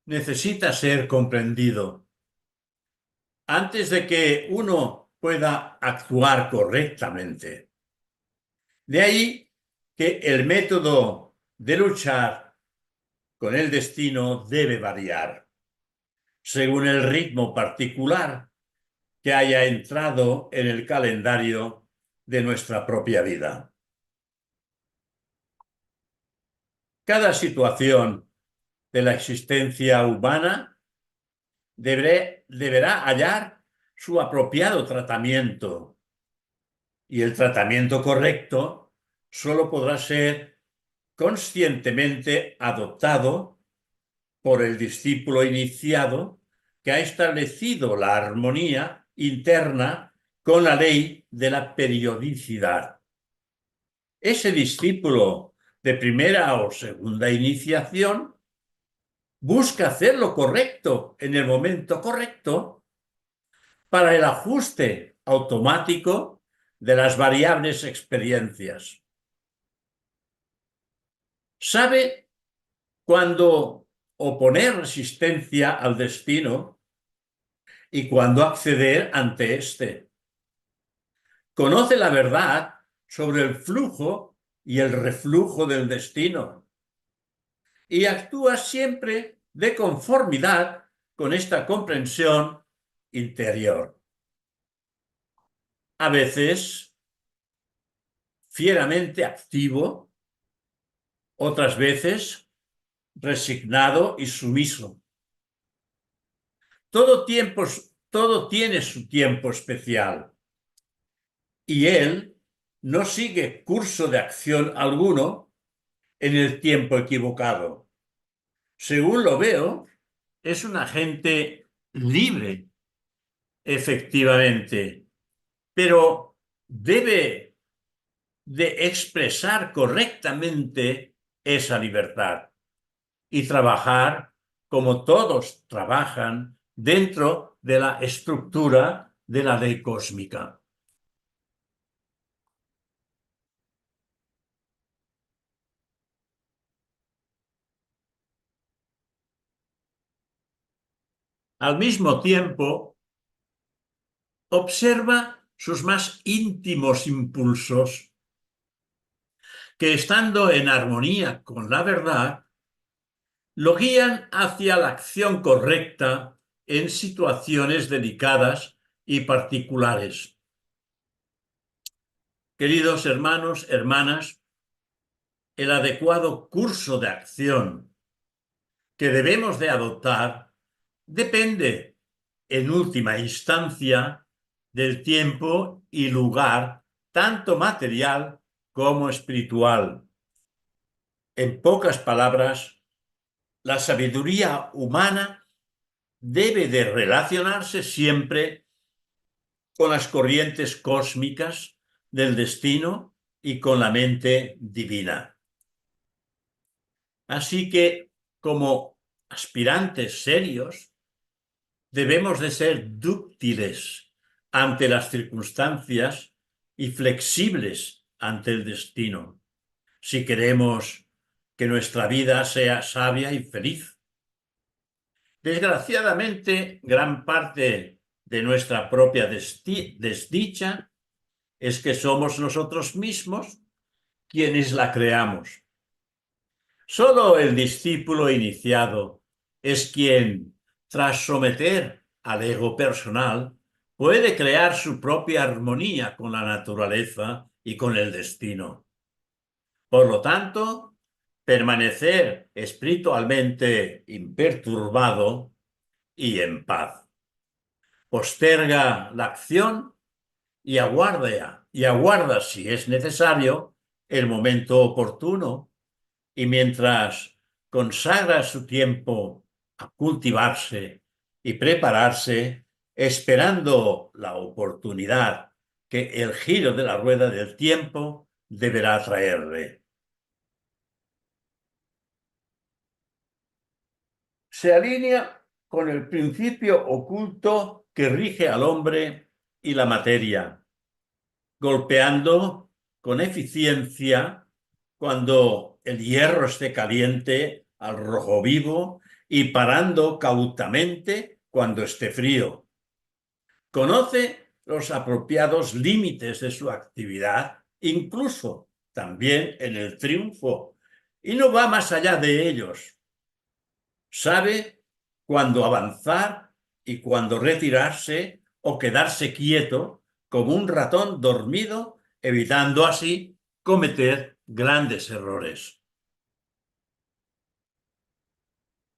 Speaker 2: necesita ser comprendido. Antes de que uno pueda actuar correctamente. De ahí que el método de luchar con el destino debe variar, según el ritmo particular que haya entrado en el calendario de nuestra propia vida. Cada situación de la existencia humana deberá hallar su apropiado tratamiento, y el tratamiento correcto solo podrá ser conscientemente adoptado por el discípulo iniciado que ha establecido la armonía interna con la ley de la periodicidad. Ese discípulo de primera o segunda iniciación busca hacer lo correcto en el momento correcto para el ajuste automático de las variables experiencias. Sabe cuándo oponer resistencia al destino y cuándo acceder ante éste. Conoce la verdad sobre el flujo y el reflujo del destino y actúa siempre de conformidad con esta comprensión interior. A veces fieramente activo, otras veces resignado y sumiso. Todo tiene su tiempo especial y él no sigue curso de acción alguno en el tiempo equivocado. Según lo veo, es un agente libre, efectivamente, pero debe de expresar correctamente esa libertad y trabajar como todos trabajan dentro de la estructura de la ley cósmica. Al mismo tiempo, observa sus más íntimos impulsos, que estando en armonía con la verdad, lo guían hacia la acción correcta en situaciones delicadas y particulares. Queridos hermanos, hermanas, el adecuado curso de acción que debemos de adoptar depende, en última instancia, del tiempo y lugar, tanto material como espiritual. En pocas palabras, la sabiduría humana debe de relacionarse siempre con las corrientes cósmicas del destino y con la mente divina. Así que, como aspirantes serios, debemos de ser dúctiles ante las circunstancias y flexibles ante el destino, si queremos que nuestra vida sea sabia y feliz. Desgraciadamente, gran parte de nuestra propia desdicha es que somos nosotros mismos quienes la creamos. Solo el discípulo iniciado es quien, tras someter al ego personal, puede crear su propia armonía con la naturaleza y con el destino. Por lo tanto, permanecer espiritualmente imperturbado y en paz. Posterga la acción y aguarda, si es necesario, el momento oportuno, y mientras consagra su tiempo a cultivarse y prepararse, esperando la oportunidad que el giro de la rueda del tiempo deberá traerle. Se alinea con el principio oculto que rige al hombre y la materia, golpeando con eficiencia cuando el hierro esté caliente al rojo vivo y parando cautamente cuando esté frío. Conoce los apropiados límites de su actividad, incluso también en el triunfo, y no va más allá de ellos. Sabe cuándo avanzar y cuándo retirarse o quedarse quieto como un ratón dormido, evitando así cometer grandes errores.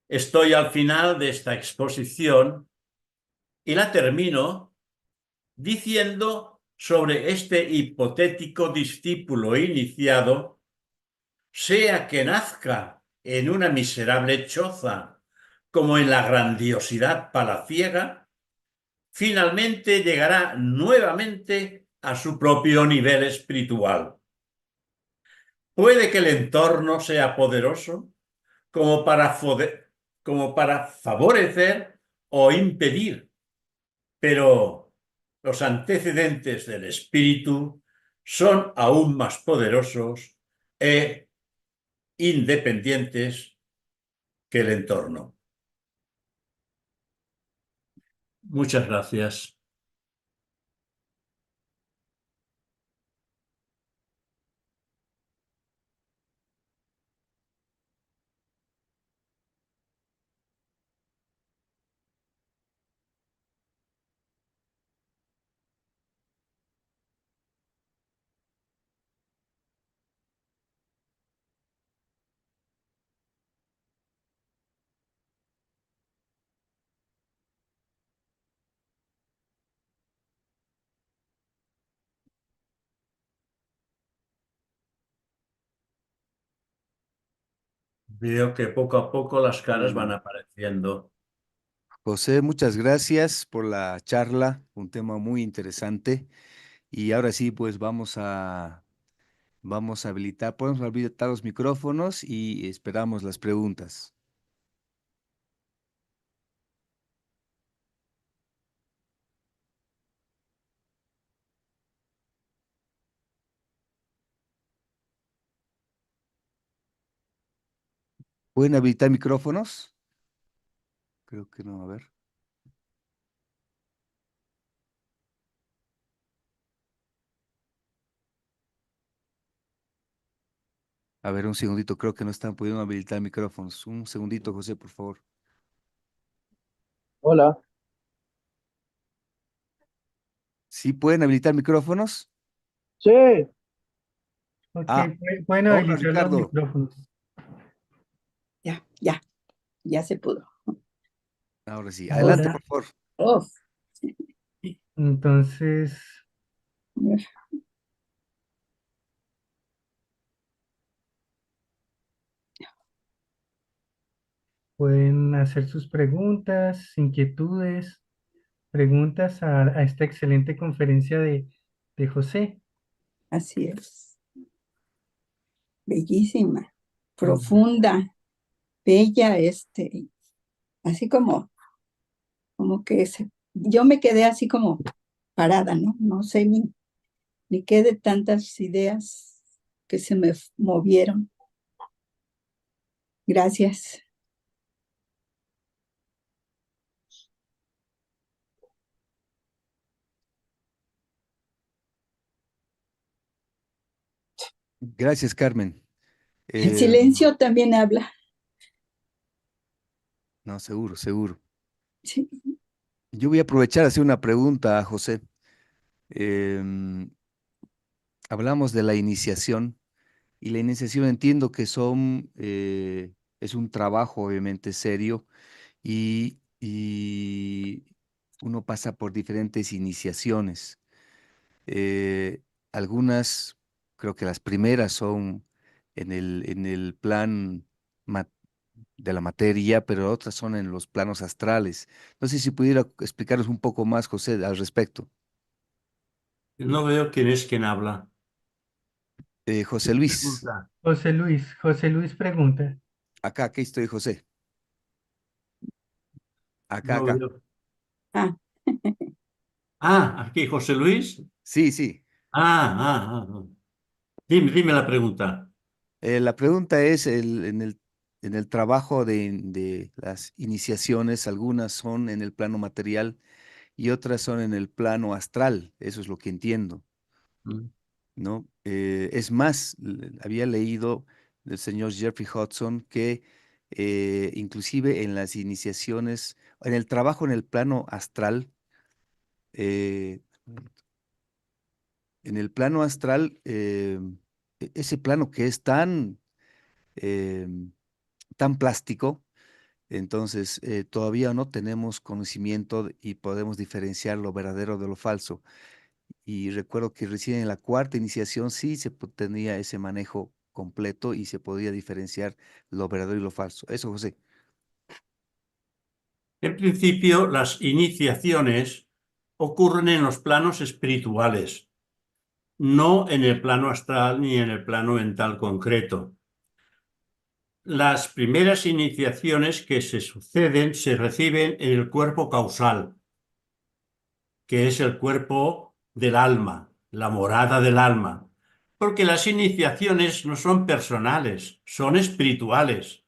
Speaker 2: Estoy al final de esta exposición y la termino diciendo sobre este hipotético discípulo iniciado, sea que nazca en una miserable choza como en la grandiosidad palaciega, finalmente llegará nuevamente a su propio nivel espiritual. Puede que el entorno sea poderoso como para favorecer o impedir, pero los antecedentes del espíritu son aún más poderosos e independientes que el entorno. Muchas gracias. Veo que poco a poco las caras van
Speaker 3: Mm,
Speaker 2: apareciendo.
Speaker 3: José, muchas gracias por la charla, un tema muy interesante. Y ahora sí, pues vamos a podemos habilitar los micrófonos y esperamos las preguntas. ¿Pueden habilitar micrófonos? Creo que no, a ver. A ver, un segundito, creo que no están pudiendo habilitar micrófonos. Un segundito, José, por favor.
Speaker 1: Hola.
Speaker 3: ¿Sí pueden habilitar micrófonos?
Speaker 1: Sí. Ok,
Speaker 3: Ah,
Speaker 1: pueden
Speaker 3: hola,
Speaker 1: habilitar los
Speaker 3: Ricardo.
Speaker 1: micrófonos.
Speaker 4: Ya se pudo.
Speaker 3: Ahora sí, adelante,
Speaker 1: Ahora,
Speaker 3: por favor.
Speaker 4: Oh,
Speaker 1: entonces, pueden hacer sus preguntas, inquietudes, preguntas a esta excelente conferencia de José.
Speaker 4: así es. Bellísima,
Speaker 1: Mm,
Speaker 4: profunda, bella, así yo me quedé así como parada, ¿no? No sé ni qué de tantas ideas que se me movieron. Gracias.
Speaker 3: Gracias, Carmen.
Speaker 4: El
Speaker 3: Eh,
Speaker 4: silencio también habla.
Speaker 3: no, seguro, seguro.
Speaker 4: Sí,
Speaker 3: Yo voy a aprovechar a hacer una pregunta a José. Em, Hablamos de la iniciación y la iniciación entiendo que es un trabajo obviamente serio y uno pasa por diferentes iniciaciones. Eh, Algunas, creo que las primeras son en el plan de la materia, pero otras son en los planos astrales. No sé si pudiera explicarnos un poco más, José, al respecto.
Speaker 2: No veo quién es quien habla.
Speaker 3: José Luis,
Speaker 2: Pregunta.
Speaker 1: José Luis pregunta.
Speaker 3: acá, aquí estoy, José. Acá,
Speaker 2: No
Speaker 3: acá.
Speaker 2: veo.
Speaker 4: Ah,
Speaker 2: Ah, aquí, José Luis.
Speaker 3: Sí, sí.
Speaker 2: Ah. Dime la pregunta.
Speaker 3: La pregunta es, en el trabajo de las iniciaciones, algunas son en el plano material y otras son en el plano astral. Eso es lo que entiendo,
Speaker 2: Mm.
Speaker 3: ¿no? Es más, había leído del señor Jeffrey Hudson que inclusive en las iniciaciones, en el trabajo en el plano astral, eh, en el plano astral, ese plano que es eh, tan plástico, entonces todavía no tenemos conocimiento y podemos diferenciar lo verdadero de lo falso. Y recuerdo que recién en la cuarta iniciación sí tenía ese manejo completo y se podía diferenciar lo verdadero y lo falso. Eso, José.
Speaker 2: En principio, las iniciaciones ocurren en los planos espirituales, no en el plano astral ni en el plano mental concreto. Las primeras iniciaciones que se suceden se reciben en el cuerpo causal, que es el cuerpo del alma, la morada del alma, porque las iniciaciones no son personales, son espirituales.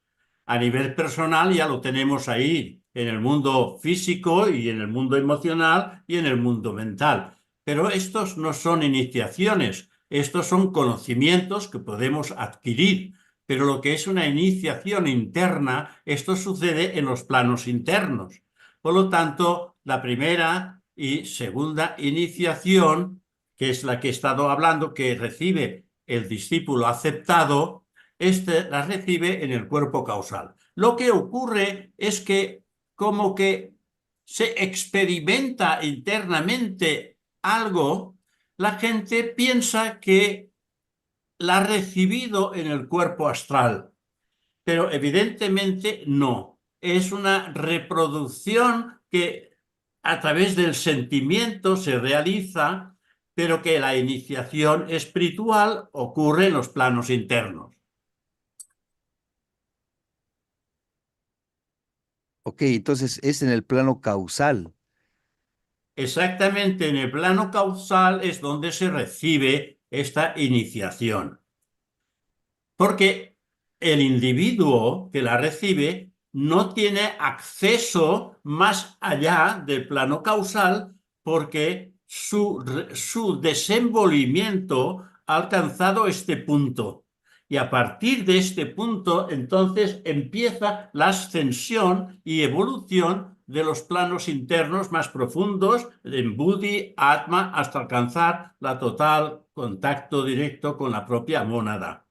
Speaker 2: A nivel personal ya lo tenemos ahí, en el mundo físico y en el mundo emocional y en el mundo mental. Pero estos no son iniciaciones, estos son conocimientos que podemos adquirir. Pero lo que es una iniciación interna, esto sucede en los planos internos. Por lo tanto, la primera y segunda iniciación, que es la que he estado hablando, que recibe el discípulo aceptado, este la recibe en el cuerpo causal. Lo que ocurre es que como que se experimenta internamente algo, la gente piensa que la ha recibido en el cuerpo astral, pero evidentemente no. Es una reproducción que a través del sentimiento se realiza, pero que la iniciación espiritual ocurre en los planos internos.
Speaker 3: Ok, entonces es en el plano causal.
Speaker 2: Exactamente en el plano causal es donde se recibe esta iniciación. Porque el individuo que la recibe no tiene acceso más allá del plano causal porque su desenvolvimiento ha alcanzado este punto. Y a partir de este punto, entonces empieza la ascensión y evolución de los planos internos más profundos, en Buddhi, Atma, hasta alcanzar la total contacto directo con la propia mónada.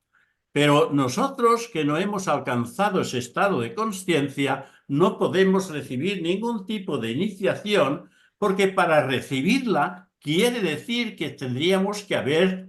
Speaker 2: Pero nosotros que no hemos alcanzado ese estado de conciencia, no podemos recibir ningún tipo de iniciación, porque para recibirla quiere decir que tendríamos que haber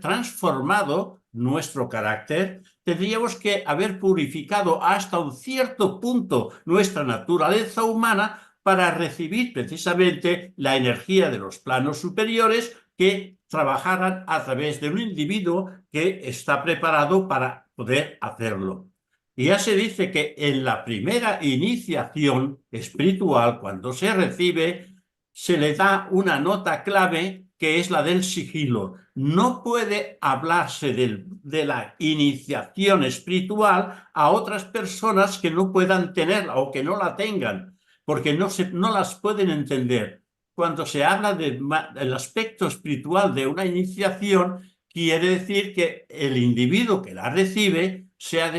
Speaker 2: transformado nuestro carácter, tendríamos que haber purificado hasta un cierto punto nuestra naturaleza humana para recibir precisamente la energía de los planos superiores que trabajaran a través de un individuo que está preparado para poder hacerlo. Y ya se dice que en la primera iniciación espiritual, cuando se recibe, se le da una nota clave que es la del sigilo. No puede hablarse de la iniciación espiritual a otras personas que no puedan tenerla o que no la tengan, porque no las pueden entender. Cuando se habla del aspecto espiritual de una iniciación, quiere decir que el individuo que la recibe se ha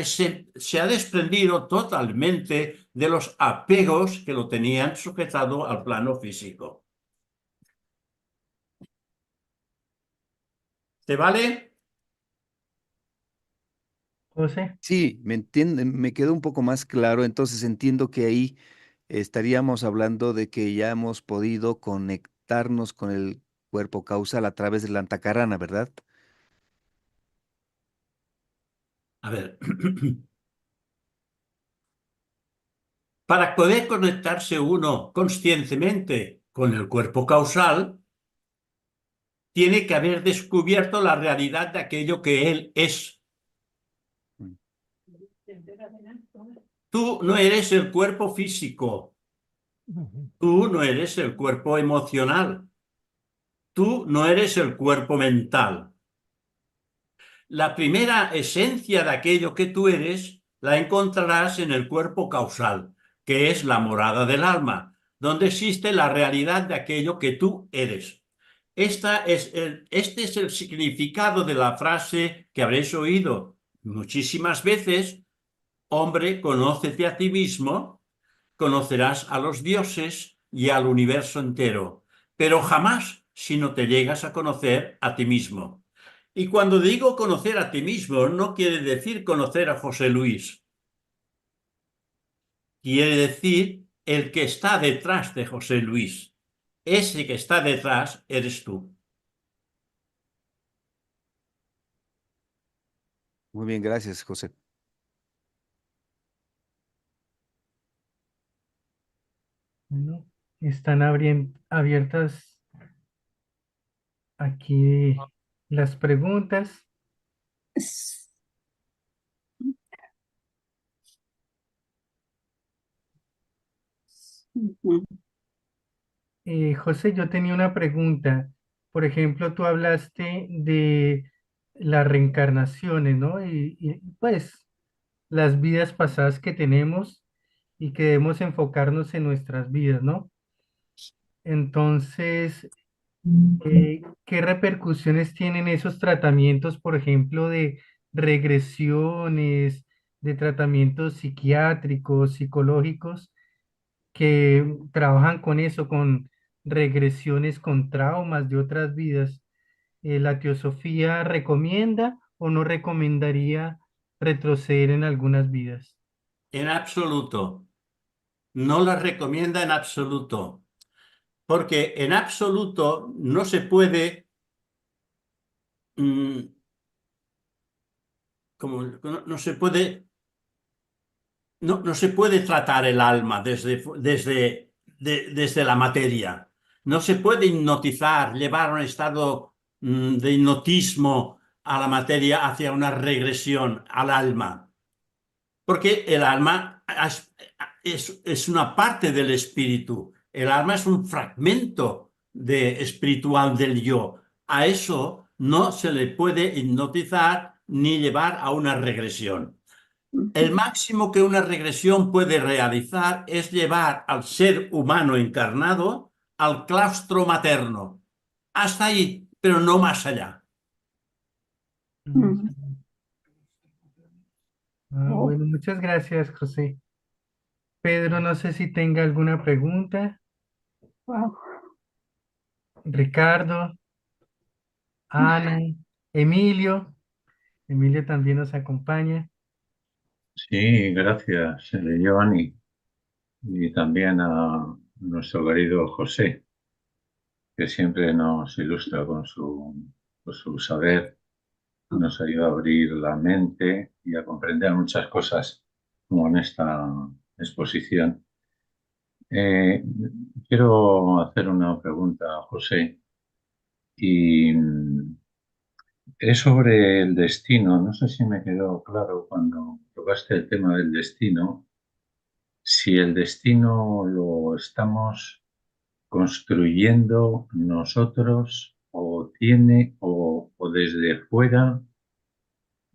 Speaker 2: desprendido totalmente de los apegos que lo tenían sujetado al plano físico. ¿Te vale?
Speaker 1: José,
Speaker 3: Sí, me entiende, me quedó un poco más claro, entonces entiendo que ahí estaríamos hablando de que ya hemos podido conectarnos con el cuerpo causal a través de la antacarana, ¿verdad?
Speaker 2: A ver, para poder conectarse uno conscientemente con el cuerpo causal, tiene que haber descubierto la realidad de aquello que él es.
Speaker 3: Mm.
Speaker 2: Tú no eres el cuerpo físico, tú no eres el cuerpo emocional, tú no eres el cuerpo mental. La primera esencia de aquello que tú eres la encontrarás en el cuerpo causal, que es la morada del alma, donde existe la realidad de aquello que tú eres. Este es el significado de la frase que habréis oído muchísimas veces: hombre, conócete a ti mismo, conocerás a los dioses y al universo entero, pero jamás si no te llegas a conocer a ti mismo. Y cuando digo conocer a ti mismo, no quiere decir conocer a José Luis. Quiere decir el que está detrás de José Luis. Ese que está detrás eres tú.
Speaker 3: Muy bien, gracias, José.
Speaker 1: Bueno, están abiertas aquí las preguntas.
Speaker 4: Es- Ujú.
Speaker 1: José, yo tenía una pregunta. Por ejemplo, tú hablaste de las reencarnaciones, ¿no? Pues las vidas pasadas que tenemos y que debemos enfocarnos en nuestras vidas, ¿no? Entonces, ¿qué repercusiones tienen esos tratamientos, por ejemplo, de regresiones, de tratamientos psiquiátricos, psicológicos, que trabajan con eso, con regresiones, con traumas de otras vidas? ¿La teosofía recomienda o no recomendaría retroceder en algunas vidas?
Speaker 2: En absoluto. No la recomienda en absoluto. Porque en absoluto no se puede, mm, no se puede, no se puede tratar el alma desde la materia. No se puede hipnotizar, llevar a un estado de hipnotismo a la materia hacia una regresión al alma. Porque el alma es una parte del espíritu. El alma es un fragmento espiritual del yo. A eso no se le puede hipnotizar ni llevar a una regresión. El máximo que una regresión puede realizar es llevar al ser humano encarnado al claustro materno. Hasta ahí, pero no más allá.
Speaker 1: Mm.
Speaker 4: Mm. Oh,
Speaker 1: Bueno, muchas gracias, José. Pedro, no sé si tenga alguna pregunta.
Speaker 4: wow.
Speaker 1: Ricardo, Ana, Emilio. Emilio también nos acompaña.
Speaker 5: Sí, gracias, Giovanni, y también a nuestro querido José, que siempre nos ilustra con su saber, nos ayuda a abrir la mente y a comprender muchas cosas, como en esta exposición. Eh, Quiero hacer una pregunta a José, y es sobre el destino. No sé si me quedó claro cuando tocaste el tema del destino, si el destino lo estamos construyendo nosotros o tiene o desde fuera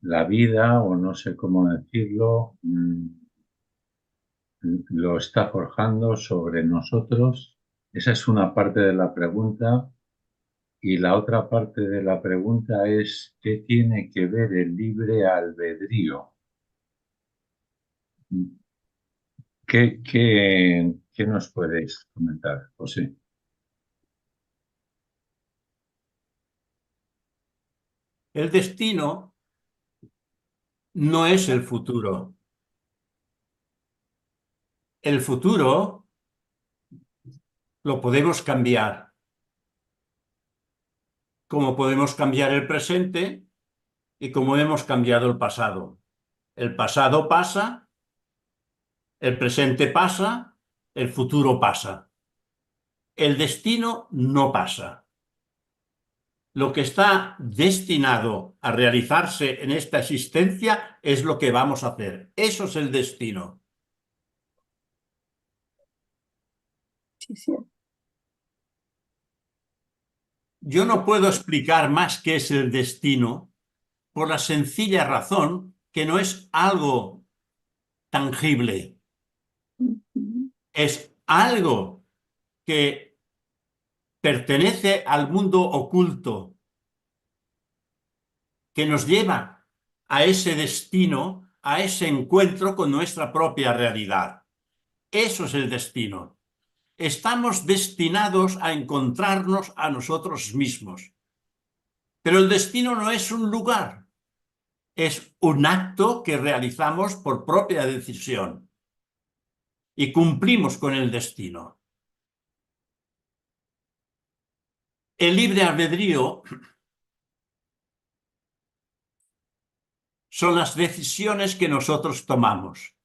Speaker 5: la vida, o no sé cómo decirlo, lo está forjando sobre nosotros. Esa es una parte de la pregunta. Y la otra parte de la pregunta es: ¿qué tiene que ver el libre albedrío? ¿Qué nos puedes comentar, José?
Speaker 2: El destino no es el futuro. El futuro lo podemos cambiar, como podemos cambiar el presente y como hemos cambiado el pasado. El pasado pasa, el presente pasa, el futuro pasa. El destino no pasa. Lo que está destinado a realizarse en esta existencia es lo que vamos a hacer. Eso es el destino.
Speaker 4: Sí, sí.
Speaker 2: Yo no puedo explicar más qué es el destino por la sencilla razón que no es algo tangible.
Speaker 4: Ujú.
Speaker 2: Es algo que pertenece al mundo oculto, que nos lleva a ese destino, a ese encuentro con nuestra propia realidad. Eso es el destino. Estamos destinados a encontrarnos a nosotros mismos. Pero el destino no es un lugar, es un acto que realizamos por propia decisión y cumplimos con el destino. El libre albedrío son las decisiones que nosotros tomamos.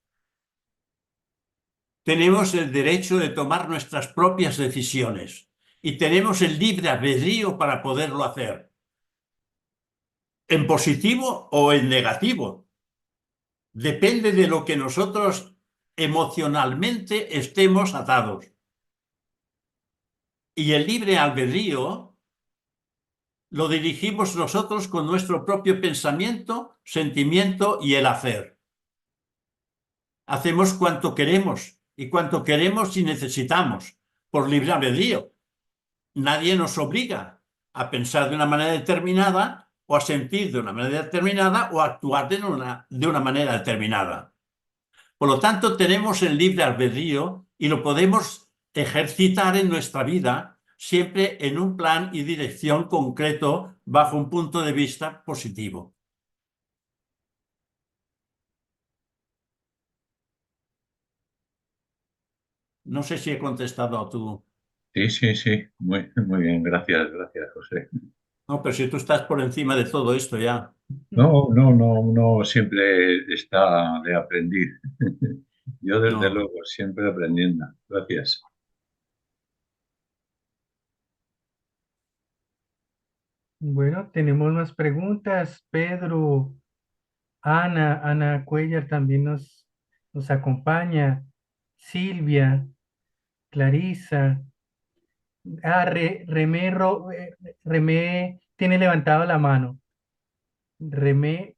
Speaker 2: Tenemos el derecho de tomar nuestras propias decisiones y tenemos el libre albedrío para poderlo hacer, en positivo o en negativo. Depende de lo que nosotros emocionalmente estemos atados. Y el libre albedrío lo dirigimos nosotros con nuestro propio pensamiento, sentimiento y el hacer. Hacemos cuanto queremos y cuanto queremos y necesitamos por libre albedrío. Nadie nos obliga a pensar de una manera determinada o a sentir de una manera determinada o a actuar de una manera determinada. Por lo tanto, tenemos el libre albedrío y lo podemos ejercitar en nuestra vida siempre en un plan y dirección concreto bajo un punto de vista positivo. No sé si he contestado a tu...
Speaker 5: Sí, sí, sí. Muy bien. Gracias, José.
Speaker 2: No, pero si tú estás por encima de todo esto ya.
Speaker 5: No, no, no, no siempre está de aprendiz. Yo, desde
Speaker 2: No.
Speaker 5: luego, siempre aprendiendo. Gracias.
Speaker 1: Bueno, tenemos más preguntas. Pedro, Ana Cuellar también nos acompaña. Silvia, Clarisa. Remé tiene levantado la mano. Remé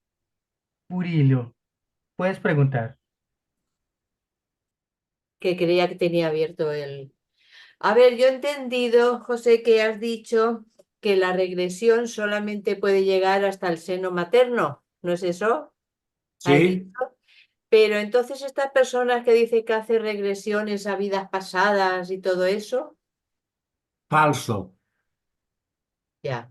Speaker 1: Purillo. Puedes preguntar.
Speaker 6: Que creía que tenía abierto el... A ver, yo he entendido, José, que has dicho que la regresión solamente puede llegar hasta el seno materno, ¿no es eso? ¿Has dicho?
Speaker 2: Sí,
Speaker 6: Pero entonces estas personas que dicen que hacen regresiones a vidas pasadas y todo eso,
Speaker 2: falso.
Speaker 6: ya,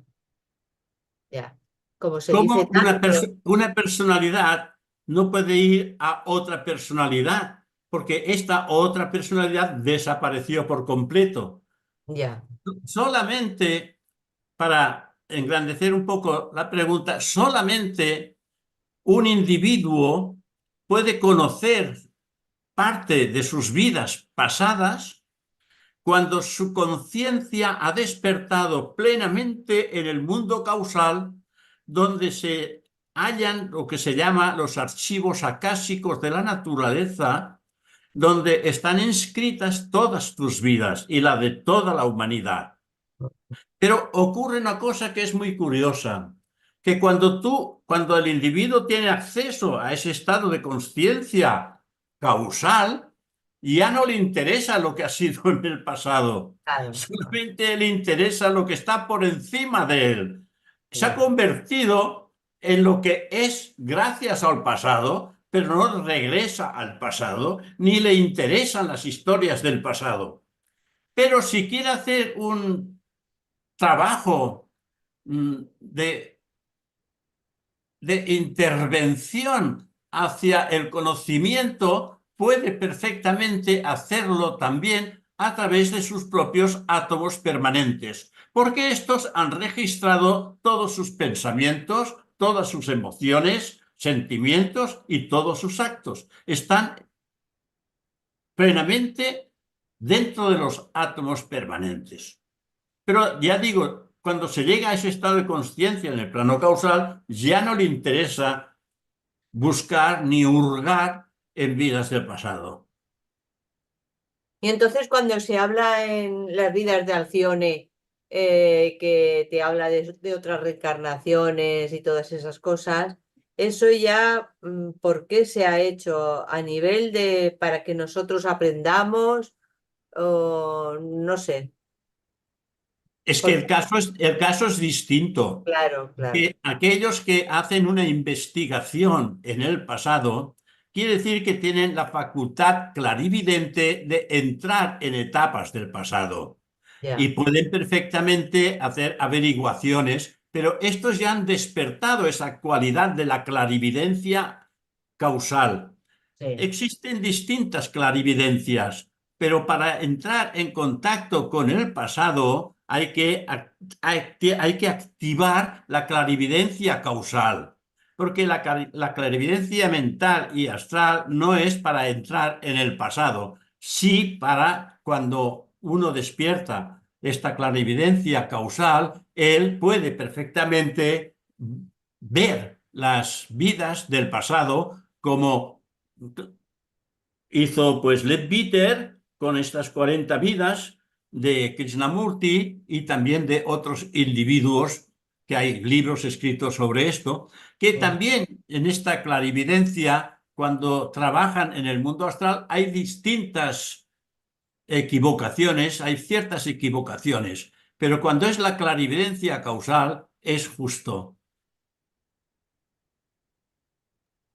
Speaker 6: ya. Como se dice
Speaker 2: ¿Cómo
Speaker 6: tanto,
Speaker 2: una personalidad no puede ir a otra personalidad? Porque esta otra personalidad desapareció por completo.
Speaker 6: ya,
Speaker 2: Solamente, para engrandecer un poco la pregunta, solamente un individuo puede conocer parte de sus vidas pasadas cuando su conciencia ha despertado plenamente en el mundo causal, donde se hallan lo que se llama los archivos acásicos de la naturaleza, donde están inscritas todas tus vidas y la de toda la humanidad. Pero ocurre una cosa que es muy curiosa, que cuando el individuo tiene acceso a ese estado de conciencia causal, ya no le interesa lo que ha sido en el pasado,
Speaker 6: claro,
Speaker 2: solamente le interesa lo que está por encima de él. Se ha
Speaker 6: ya,
Speaker 2: convertido en lo que es gracias al pasado, pero no regresa al pasado, ni le interesan las historias del pasado. Pero si quiere hacer un trabajo de intervención hacia el conocimiento, puede perfectamente hacerlo también a través de sus propios átomos permanentes, porque estos han registrado todos sus pensamientos, todas sus emociones, sentimientos y todos sus actos. Están plenamente dentro de los átomos permanentes. Pero ya digo, cuando se llega a ese estado de conciencia en el plano causal, ya no le interesa buscar ni hurgar en vidas del pasado.
Speaker 6: Y entonces cuando se habla en las vidas de Alcione, que te habla de otras reencarnaciones y todas esas cosas, eso ya, ¿por qué se ha hecho? ¿A nivel de para que nosotros aprendamos? O no sé.
Speaker 2: Es que
Speaker 6: Porque,
Speaker 2: el caso es distinto.
Speaker 6: claro, claro.
Speaker 2: Que aquellos que hacen una investigación en el pasado, quiere decir que tienen la facultad clarividente de entrar en etapas del pasado y
Speaker 6: Ya,
Speaker 2: pueden perfectamente hacer averiguaciones, pero estos ya han despertado esa cualidad de la clarividencia causal.
Speaker 6: sí.
Speaker 2: Existen distintas clarividencias, pero para entrar en contacto con el pasado hay que activar la clarividencia causal, porque la clarividencia mental y astral no es para entrar en el pasado, sí para cuando uno despierta esta clarividencia causal, él puede perfectamente ver las vidas del pasado como hizo pues Leadbeater con estas 40 vidas de Krishnamurti y también de otros individuos, que hay libros escritos sobre esto, que
Speaker 6: Sí.
Speaker 2: también en esta clarividencia, cuando trabajan en el mundo astral, hay distintas equivocaciones, hay ciertas equivocaciones, pero cuando es la clarividencia causal, es justo.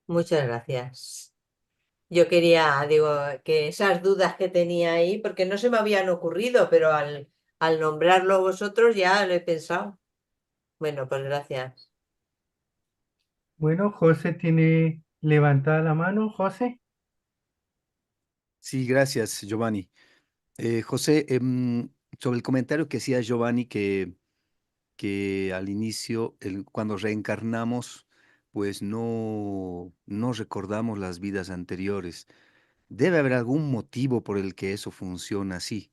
Speaker 6: Muchas gracias. Yo quería, digo, que esas dudas que tenía ahí, porque no se me habían ocurrido, pero al nombrarlo vosotros ya lo he pensado. Bueno, pues gracias.
Speaker 1: Bueno, José tiene levantada la mano. José.
Speaker 3: Sí, gracias, Giovanni. José, sobre el comentario que hacía Giovanni, que al inicio, cuando reencarnamos, pues no recordamos las vidas anteriores. Debe haber algún motivo por el que eso funciona así.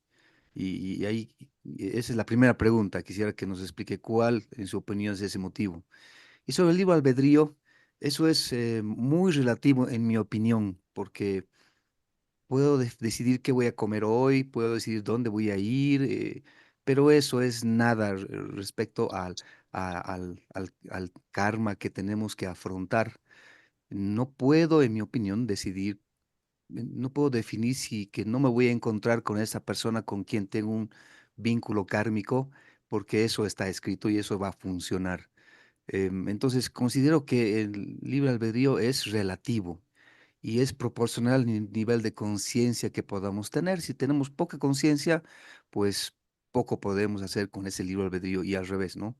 Speaker 3: Y ahí, esa es la primera pregunta. Quisiera que nos explique cuál, en su opinión, es ese motivo. Y sobre el libre albedrío, eso es muy relativo, en mi opinión, porque puedo decidir qué voy a comer hoy, puedo decidir dónde voy a ir, pero eso es nada respecto al karma que tenemos que afrontar. No puedo, en mi opinión, decidir, no puedo definir si que no me voy a encontrar con esa persona con quien tengo un vínculo kármico, porque eso está escrito y eso va a funcionar. Entonces, considero que el libre albedrío es relativo y es proporcional al nivel de conciencia que podamos tener. Si tenemos poca conciencia, pues poco podemos hacer con ese libre albedrío y al revés, ¿no?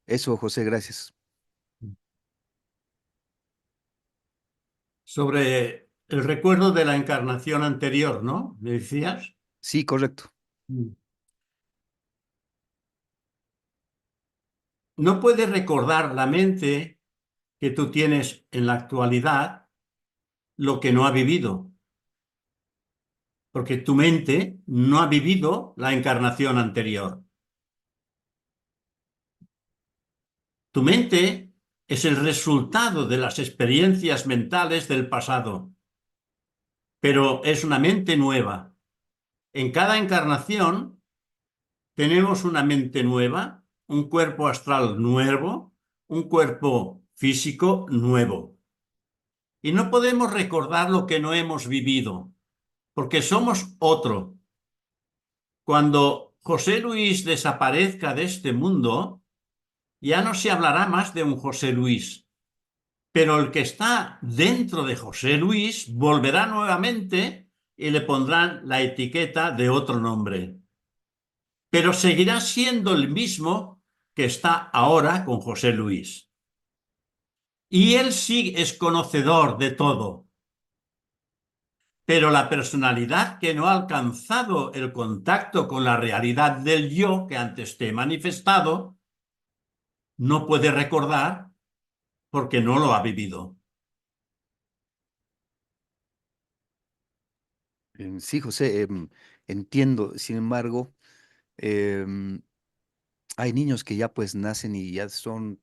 Speaker 3: Eso, José, gracias.
Speaker 2: Sobre el recuerdo de la encarnación anterior, ¿no? ¿Me decías?
Speaker 3: Sí, correcto.
Speaker 2: No puede recordar la mente que tú tienes en la actualidad lo que no ha vivido, porque tu mente no ha vivido la encarnación anterior. Tu mente es el resultado de las experiencias mentales del pasado, pero es una mente nueva. En cada encarnación tenemos una mente nueva, un cuerpo astral nuevo, un cuerpo físico nuevo. Y no podemos recordar lo que no hemos vivido, porque somos otro. Cuando José Luis desaparezca de este mundo, ya no se hablará más de un José Luis, pero el que está dentro de José Luis volverá nuevamente y le pondrán la etiqueta de otro nombre. Pero seguirá siendo el mismo que está ahora con José Luis. Y él sí es conocedor de todo. Pero la personalidad que no ha alcanzado el contacto con la realidad del yo que antes te he manifestado, no puede recordar porque no lo ha vivido.
Speaker 3: Sí, José, entiendo. Sin embargo, em, hay niños que ya pues nacen y ya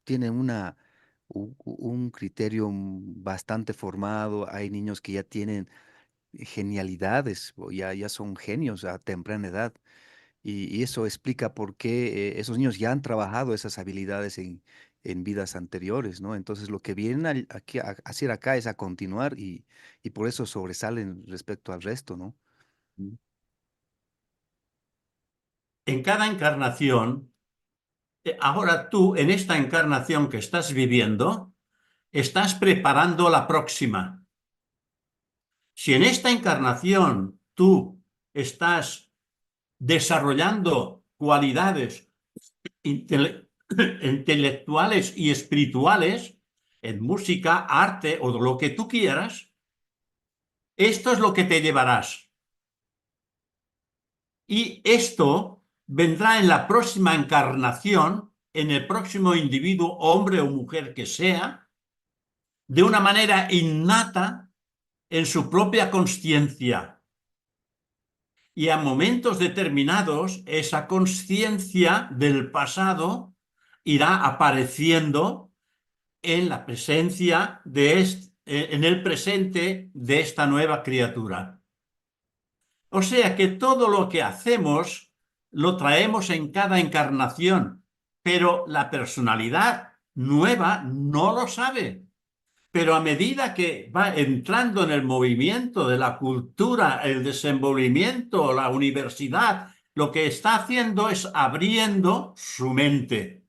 Speaker 3: tienen un criterio bastante formado. Hay niños que ya tienen genialidades, o ya son genios a temprana edad. Y eso explica por qué esos niños ya han trabajado esas habilidades en vidas anteriores, ¿no? Entonces lo que vienen aquí a hacer acá es a continuar y por eso sobresalen respecto al resto, ¿no?
Speaker 2: En cada encarnación, ahora tú, en esta encarnación que estás viviendo, estás preparando la próxima. Si en esta encarnación tú estás desarrollando cualidades intelectuales y espirituales en música, arte o lo que tú quieras, esto es lo que te llevarás. Y esto vendrá en la próxima encarnación, en el próximo individuo, hombre o mujer que sea, de una manera innata en su propia consciencia. Y a momentos determinados, esa consciencia del pasado irá apareciendo en la presencia en el presente de esta nueva criatura. O sea que todo lo que hacemos lo traemos en cada encarnación, pero la personalidad nueva no lo sabe. Pero a medida que va entrando en el movimiento de la cultura, el desenvolvimiento, la universidad, lo que está haciendo es abriendo su mente.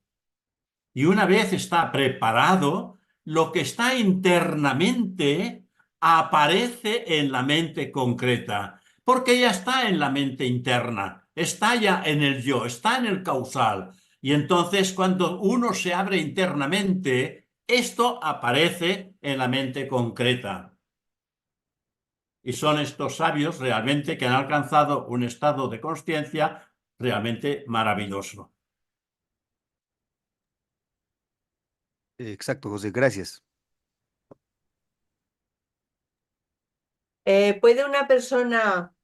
Speaker 2: Y una vez está preparado, lo que está internamente aparece en la mente concreta, porque ya está en la mente interna, está ya en el yo, está en el causal. Y entonces cuando uno se abre internamente, esto aparece en la mente concreta. Y son estos sabios realmente que han alcanzado un estado de consciencia realmente maravilloso.
Speaker 3: Exacto, José, gracias.
Speaker 6: ¿Puede una persona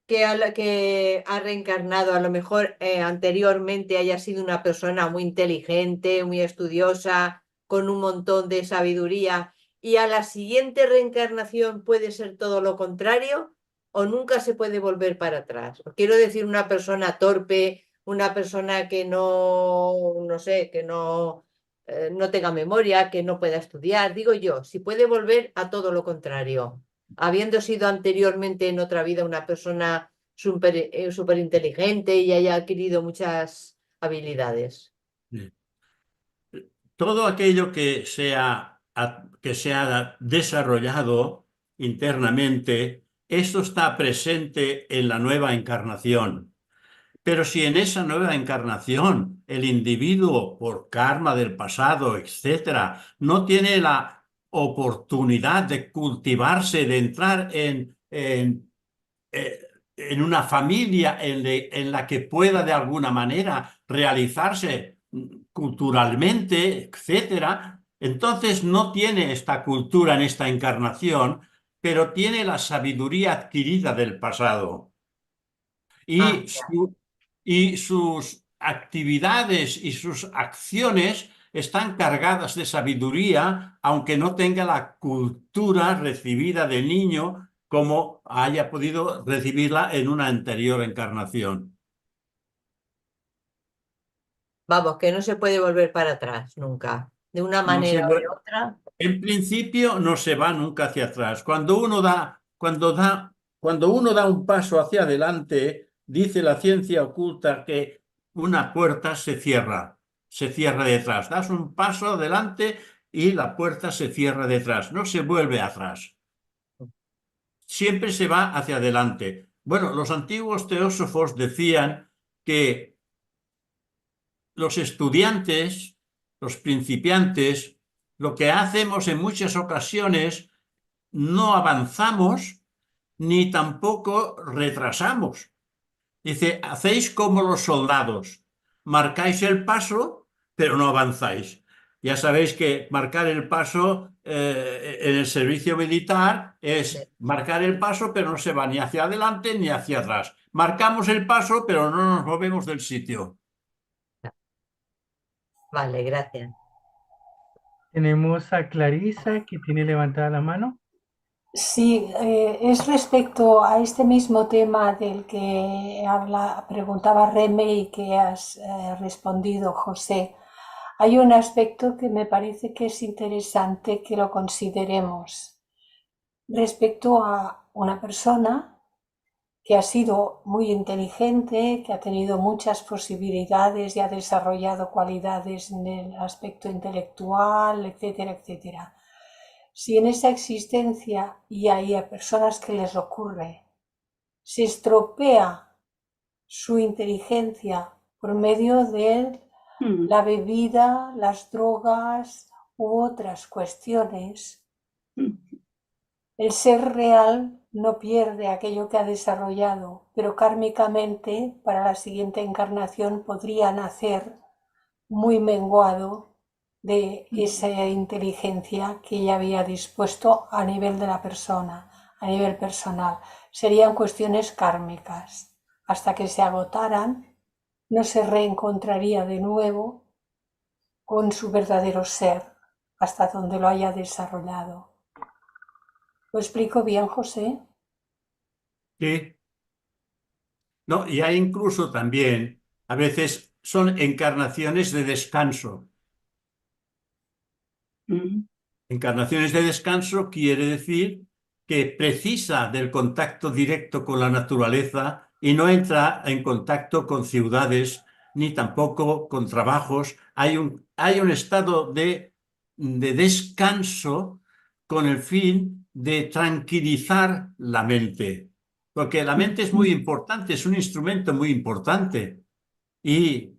Speaker 6: que ha reencarnado, a lo mejor anteriormente haya sido una persona muy inteligente, muy estudiosa, con un montón de sabiduría, y a la siguiente reencarnación puede ser todo lo contrario, o nunca se puede volver para atrás? Quiero decir, una persona torpe, una persona que no sé, que no tenga memoria, que no pueda estudiar, digo yo, si puede volver a todo lo contrario, habiendo sido anteriormente en otra vida una persona súper inteligente y haya adquirido muchas habilidades.
Speaker 2: Todo aquello que se ha desarrollado internamente, esto está presente en la nueva encarnación. Pero si en esa nueva encarnación el individuo, por karma del pasado, etcétera, no tiene la oportunidad de cultivarse, de entrar eh, en una familia en la que pueda de alguna manera realizarse culturalmente, etcétera, entonces no tiene esta cultura en esta encarnación, pero tiene la sabiduría adquirida del pasado.
Speaker 6: Ah,
Speaker 2: Y, y sus actividades y sus acciones están cargadas de sabiduría, aunque no tenga la cultura recibida de niño como haya podido recibirla en una anterior encarnación.
Speaker 6: vamos, que no se puede volver para atrás nunca, de una
Speaker 2: No se
Speaker 6: manera o de
Speaker 2: vuel-
Speaker 6: otra.
Speaker 2: En principio no se va nunca hacia atrás. Cuando uno da un paso hacia adelante, dice la ciencia oculta que una puerta se cierra detrás. Das un paso adelante y la puerta se cierra detrás. No se vuelve atrás. Siempre se va hacia adelante. Bueno, los antiguos teósofos decían que los estudiantes, los principiantes, lo que hacemos en muchas ocasiones no avanzamos ni tampoco retrasamos. Dice, hacéis como los soldados, marcáis el paso, pero no avanzáis. Ya sabéis que marcar el paso en el servicio militar es marcar el paso, pero no se va ni hacia adelante ni hacia atrás. Marcamos el paso, pero no nos movemos del sitio.
Speaker 6: Vale, gracias.
Speaker 1: Tenemos a Clarisa que tiene levantada la mano.
Speaker 7: Sí, es respecto a este mismo tema del que preguntaba Reme y que has respondido, José. Hay un aspecto que me parece que es interesante que lo consideremos respecto a una persona que ha sido muy inteligente, que ha tenido muchas posibilidades y ha desarrollado cualidades en el aspecto intelectual, etcétera, etcétera. Si en esa existencia, y hay a personas que les ocurre, se estropea su inteligencia por medio de la bebida, las drogas u otras cuestiones, el ser real no pierde aquello que ha desarrollado, pero kármicamente para la siguiente encarnación podría nacer muy menguado de esa inteligencia que ella había dispuesto a nivel de la persona, a nivel personal. Serían cuestiones kármicas. Hasta que se agotaran, no se reencontraría de nuevo con su verdadero ser, hasta donde lo haya desarrollado. ¿Lo explico bien, José?
Speaker 2: Sí. No, y hay incluso también, a veces son encarnaciones de descanso. Encarnaciones de descanso quiere decir que precisa del contacto directo con la naturaleza y no entra en contacto con ciudades ni tampoco con trabajos. Hay un estado de descanso con el fin de tranquilizar la mente, porque la mente es muy importante, es un instrumento muy importante. Y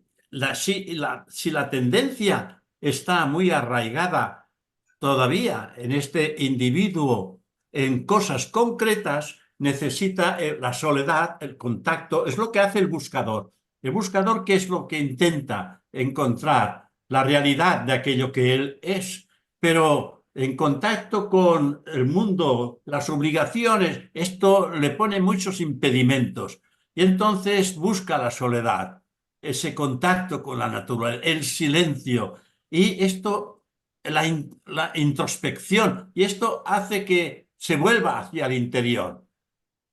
Speaker 2: si la tendencia está muy arraigada todavía en este individuo en cosas concretas, necesita la soledad, el contacto, es lo que hace el buscador. El buscador, ¿qué es lo que intenta encontrar? La realidad de aquello que él es, pero en contacto con el mundo, las obligaciones, esto le pone muchos impedimentos y entonces busca la soledad, ese contacto con la naturaleza, el silencio y esto la introspección, y esto hace que se vuelva hacia el interior.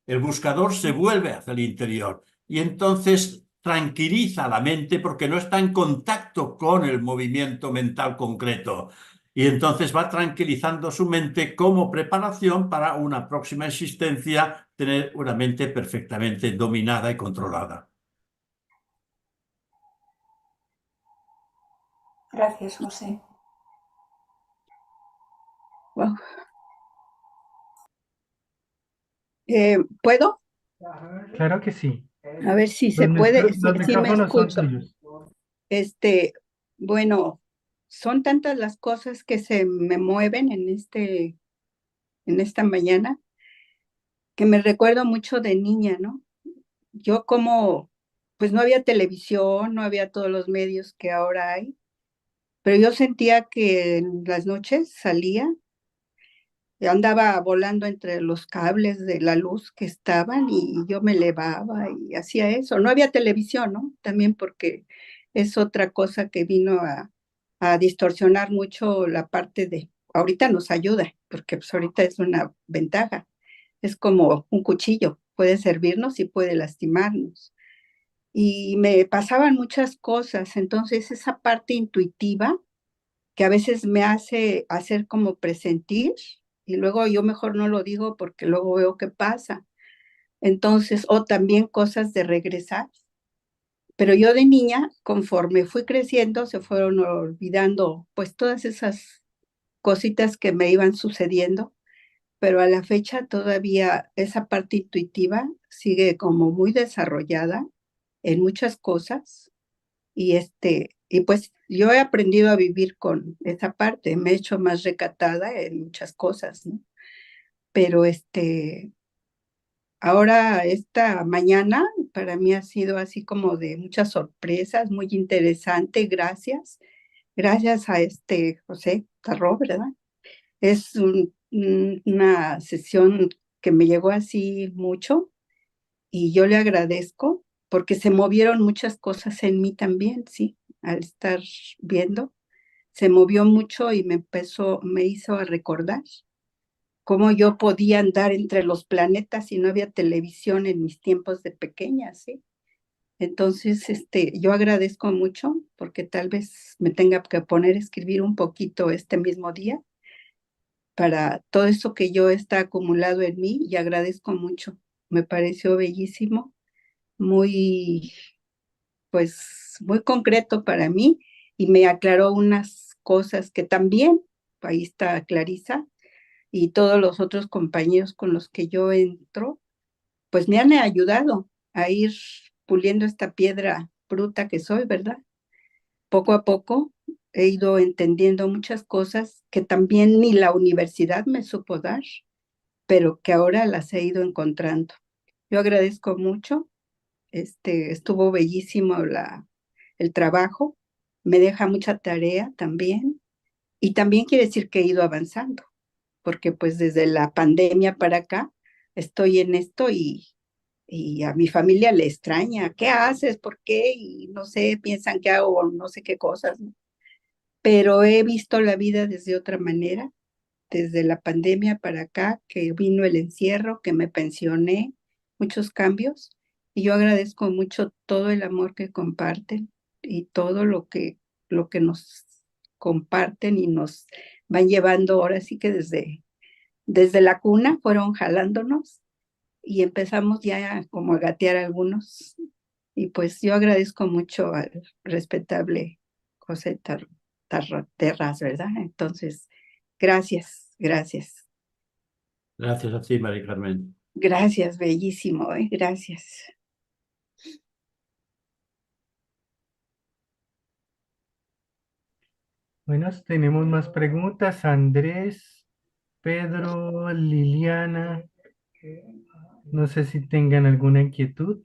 Speaker 2: El buscador se vuelve hacia el interior y entonces tranquiliza la mente porque no está en contacto con el movimiento mental concreto. Y entonces va tranquilizando su mente como preparación para una próxima existencia, tener una mente perfectamente dominada y controlada.
Speaker 7: Gracias, José.
Speaker 4: Wow. ¿Puedo?
Speaker 1: Claro que sí.
Speaker 4: A ver si se puede,
Speaker 1: Los
Speaker 4: si me
Speaker 1: micrófonos son
Speaker 4: escucho.
Speaker 1: tuyos.
Speaker 4: Bueno, son tantas las cosas que se me mueven en esta mañana, que me recuerdo mucho de niña, ¿no? Yo pues no había televisión, no había todos los medios que ahora hay, pero yo sentía que en las noches salía, andaba volando entre los cables de la luz que estaban y yo me elevaba y hacía eso. No había televisión, ¿no? También porque es otra cosa que vino a distorsionar mucho la parte ahorita nos ayuda, porque pues ahorita es una ventaja. Es como un cuchillo, puede servirnos y puede lastimarnos. Y me pasaban muchas cosas, entonces esa parte intuitiva que a veces me hace hacer como presentir y luego yo mejor no lo digo porque luego veo qué pasa. Entonces, o también cosas de regresar. Pero yo de niña, conforme fui creciendo, se fueron olvidando pues todas esas cositas que me iban sucediendo, pero a la fecha todavía esa parte intuitiva sigue como muy desarrollada en muchas cosas y pues yo he aprendido a vivir con esa parte, me he hecho más recatada en muchas cosas, ¿no? Pero ahora esta mañana para mí ha sido así como de muchas sorpresas, muy interesante, gracias. gracias a José Tarró, ¿verdad? Es una sesión que me llegó así mucho y yo le agradezco porque se movieron muchas cosas en mí también, sí, al estar viendo. Se movió mucho y me hizo a recordar cómo yo podía andar entre los planetas y no había televisión en mis tiempos de pequeña, ¿sí? Entonces, yo agradezco mucho porque tal vez me tenga que poner a escribir un poquito este mismo día para todo eso que yo está acumulado en mí y agradezco mucho. Me pareció bellísimo, muy, pues, muy concreto para mí y me aclaró unas cosas que también, ahí está Clarisa y todos los otros compañeros con los que yo entro, pues me han ayudado a ir puliendo esta piedra bruta que soy, ¿verdad? Poco a poco he ido entendiendo muchas cosas que también ni la universidad me supo dar, pero que ahora las he ido encontrando. Yo agradezco mucho, estuvo bellísimo el trabajo, me deja mucha tarea también, y también quiere decir que he ido avanzando, porque pues desde la pandemia para acá estoy en esto y a mi familia le extraña, ¿qué haces? ¿Por qué? Y no sé, piensan que hago no sé qué cosas, ¿no? Pero he visto la vida desde otra manera, desde la pandemia para acá, que vino el encierro, que me pensioné, muchos cambios, y yo agradezco mucho todo el amor que comparten y todo lo que nos comparten y nos van llevando ahora sí que desde la cuna fueron jalándonos y empezamos ya como a gatear algunos. Y pues yo agradezco mucho al respetable José Terras, ¿verdad? Entonces, gracias, gracias.
Speaker 2: Gracias a ti, María Carmen.
Speaker 4: Gracias, bellísimo, ¿eh? Gracias.
Speaker 1: Bueno, tenemos más preguntas. Andrés, Pedro, Liliana, no sé si tengan alguna inquietud.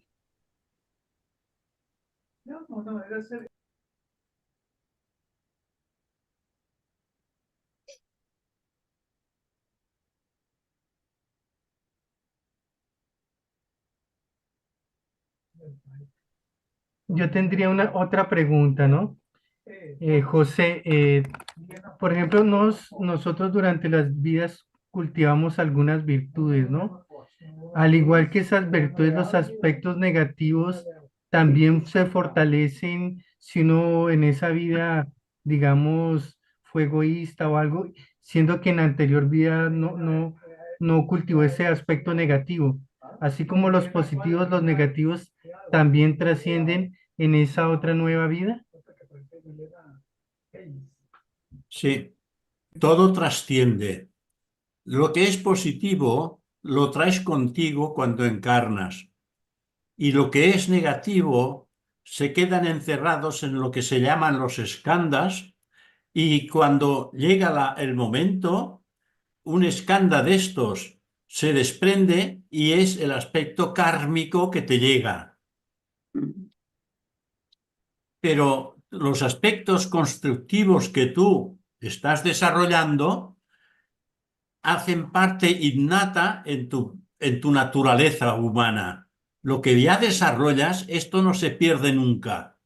Speaker 1: Yo tendría otra pregunta, ¿no? José, por ejemplo, nosotros durante las vidas cultivamos algunas virtudes, ¿no? Al igual que esas virtudes, los aspectos negativos también se fortalecen si uno en esa vida, digamos, fue egoísta o algo, siendo que en la anterior vida no cultivó ese aspecto negativo. Así como los positivos, los negativos también trascienden en esa otra nueva vida.
Speaker 2: Sí, todo trasciende. Lo que es positivo lo traes contigo cuando encarnas y lo que es negativo se quedan encerrados en lo que se llaman los skandhas y cuando llega el momento, un skandha de estos se desprende y es el aspecto kármico que te llega. Pero los aspectos constructivos que tú estás desarrollando hacen parte innata en tu naturaleza humana. Lo que ya desarrollas, esto no se pierde nunca.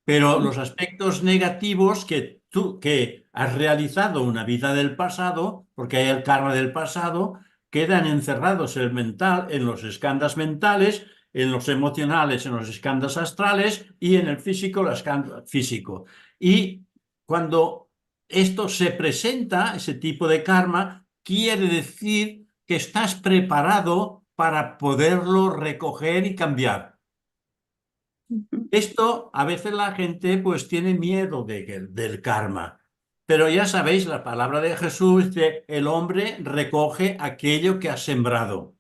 Speaker 2: Pero los aspectos negativos que tú que has realizado una vida del pasado, porque hay el karma del pasado, quedan encerrados en el mental, en los skandhas mentales, en los emocionales, en los skandhas astrales y en el físico, el skandha físico. Y cuando esto se presenta, ese tipo de karma, quiere decir que estás preparado para poderlo recoger y cambiar. Esto a veces la gente pues tiene miedo del karma, pero ya sabéis, la palabra de Jesús dice, el hombre recoge aquello que ha sembrado.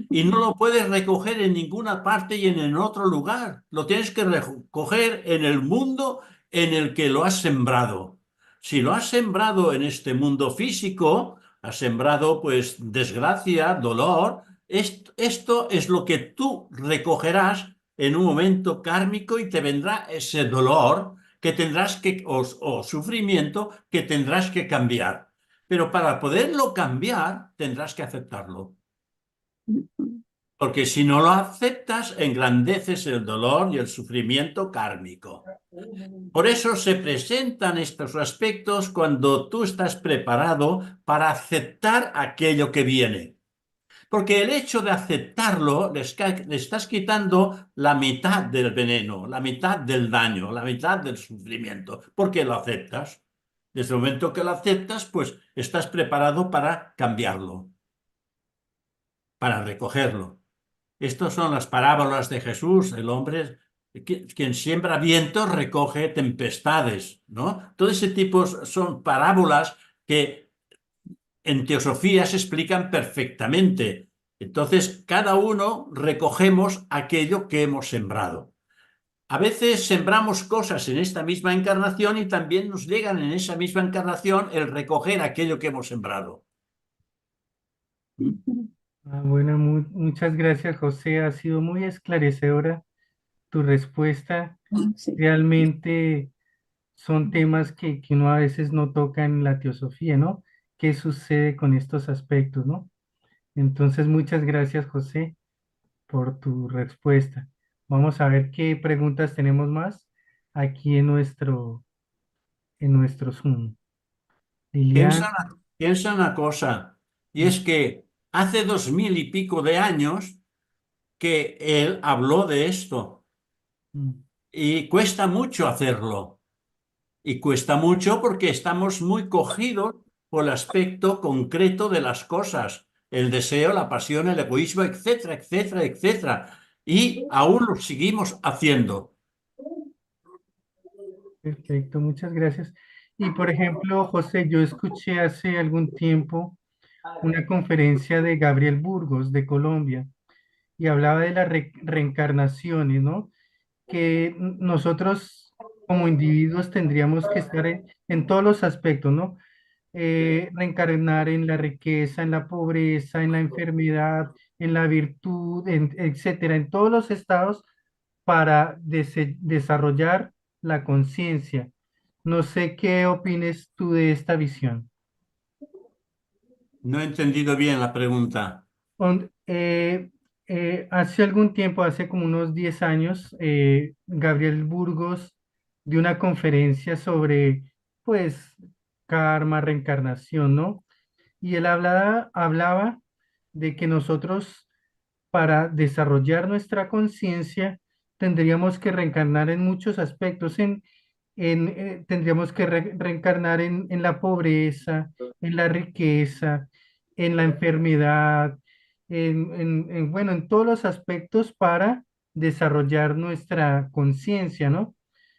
Speaker 2: Y no lo puedes recoger en ninguna parte y en otro lugar. Lo tienes que recoger en el mundo en el que lo has sembrado. Si lo has sembrado en este mundo físico, has sembrado pues desgracia, dolor. Esto es lo que tú recogerás en un momento kármico y te vendrá ese dolor que tendrás que, o sufrimiento que tendrás que cambiar. Pero para poderlo cambiar, tendrás que aceptarlo. Porque si no lo aceptas, engrandeces el dolor y el sufrimiento kármico. Por eso se presentan estos aspectos cuando tú estás preparado para aceptar aquello que viene. Porque el hecho de aceptarlo, le estás quitando la mitad del veneno, la mitad del daño, la mitad del sufrimiento. Porque lo aceptas. Desde el momento que lo aceptas, pues estás preparado para cambiarlo, para recogerlo. Estas son las parábolas de Jesús, el hombre quien siembra vientos recoge tempestades, ¿no? Todo ese tipo son parábolas que en teosofía se explican perfectamente. Entonces, cada uno recogemos aquello que hemos sembrado. A veces sembramos cosas en esta misma encarnación y también nos llegan en esa misma encarnación el recoger aquello que hemos sembrado.
Speaker 1: Bueno, muchas gracias, José. Ha sido muy esclarecedora tu respuesta.
Speaker 4: Sí.
Speaker 1: Realmente son temas que uno a veces no toca en la teosofía, ¿no? ¿Qué sucede con estos aspectos, no? Entonces, muchas gracias, José, por tu respuesta. Vamos a ver qué preguntas tenemos más aquí en nuestro Zoom. Lilian,
Speaker 2: Piensa una cosa, y es que hace 2000 y pico de años que él habló de esto, y cuesta mucho hacerlo. Y cuesta mucho porque estamos muy cogidos por el aspecto concreto de las cosas, el deseo, la pasión, el egoísmo, etcétera, etcétera, etcétera. Y aún lo seguimos haciendo.
Speaker 1: perfecto, muchas gracias. Y por ejemplo, José, yo escuché hace algún tiempo una conferencia de Gabriel Burgos de Colombia y hablaba de las reencarnaciones, ¿no? Que nosotros como individuos tendríamos que estar en todos los aspectos, ¿no? Reencarnar en la riqueza, en la pobreza, en la enfermedad, en la virtud, etcétera, en todos los estados para desarrollar la conciencia. No sé qué opines tú de esta visión.
Speaker 2: No he entendido bien la pregunta.
Speaker 1: On- eh, Hace algún tiempo, hace como unos 10 años, Gabriel Burgos dio una conferencia sobre, pues, karma, reencarnación, ¿no? Y él hablaba de que nosotros, para desarrollar nuestra conciencia, tendríamos que reencarnar en muchos aspectos, tendríamos que reencarnar en la pobreza, en la riqueza, en la enfermedad, bueno, en todos los aspectos para desarrollar nuestra conciencia, ¿no?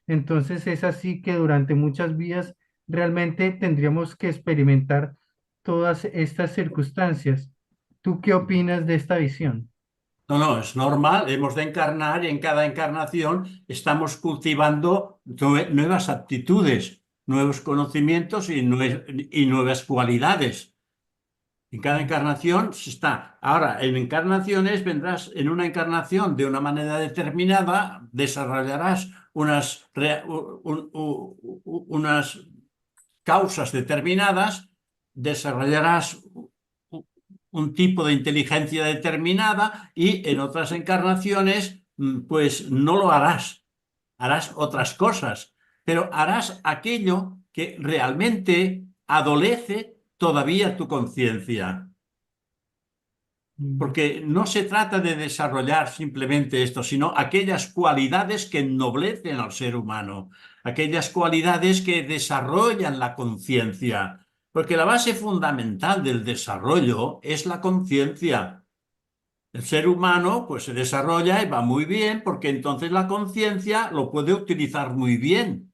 Speaker 1: Entonces es así que durante muchas vidas realmente tendríamos que experimentar todas estas circunstancias. ¿Tú qué opinas de esta visión?
Speaker 2: No, es normal, hemos de encarnar y en cada encarnación estamos cultivando nuevas aptitudes, nuevos conocimientos y nuevas cualidades. En cada encarnación se está. Ahora, en encarnaciones vendrás en una encarnación de una manera determinada, desarrollarás unas causas determinadas, desarrollarás un tipo de inteligencia determinada y en otras encarnaciones, pues no lo harás. Harás otras cosas, pero harás aquello que realmente adolece todavía tu conciencia. Porque no se trata de desarrollar simplemente esto, sino aquellas cualidades que ennoblecen al ser humano, aquellas cualidades que desarrollan la conciencia. Porque la base fundamental del desarrollo es la conciencia. El ser humano pues se desarrolla y va muy bien porque entonces la conciencia lo puede utilizar muy bien.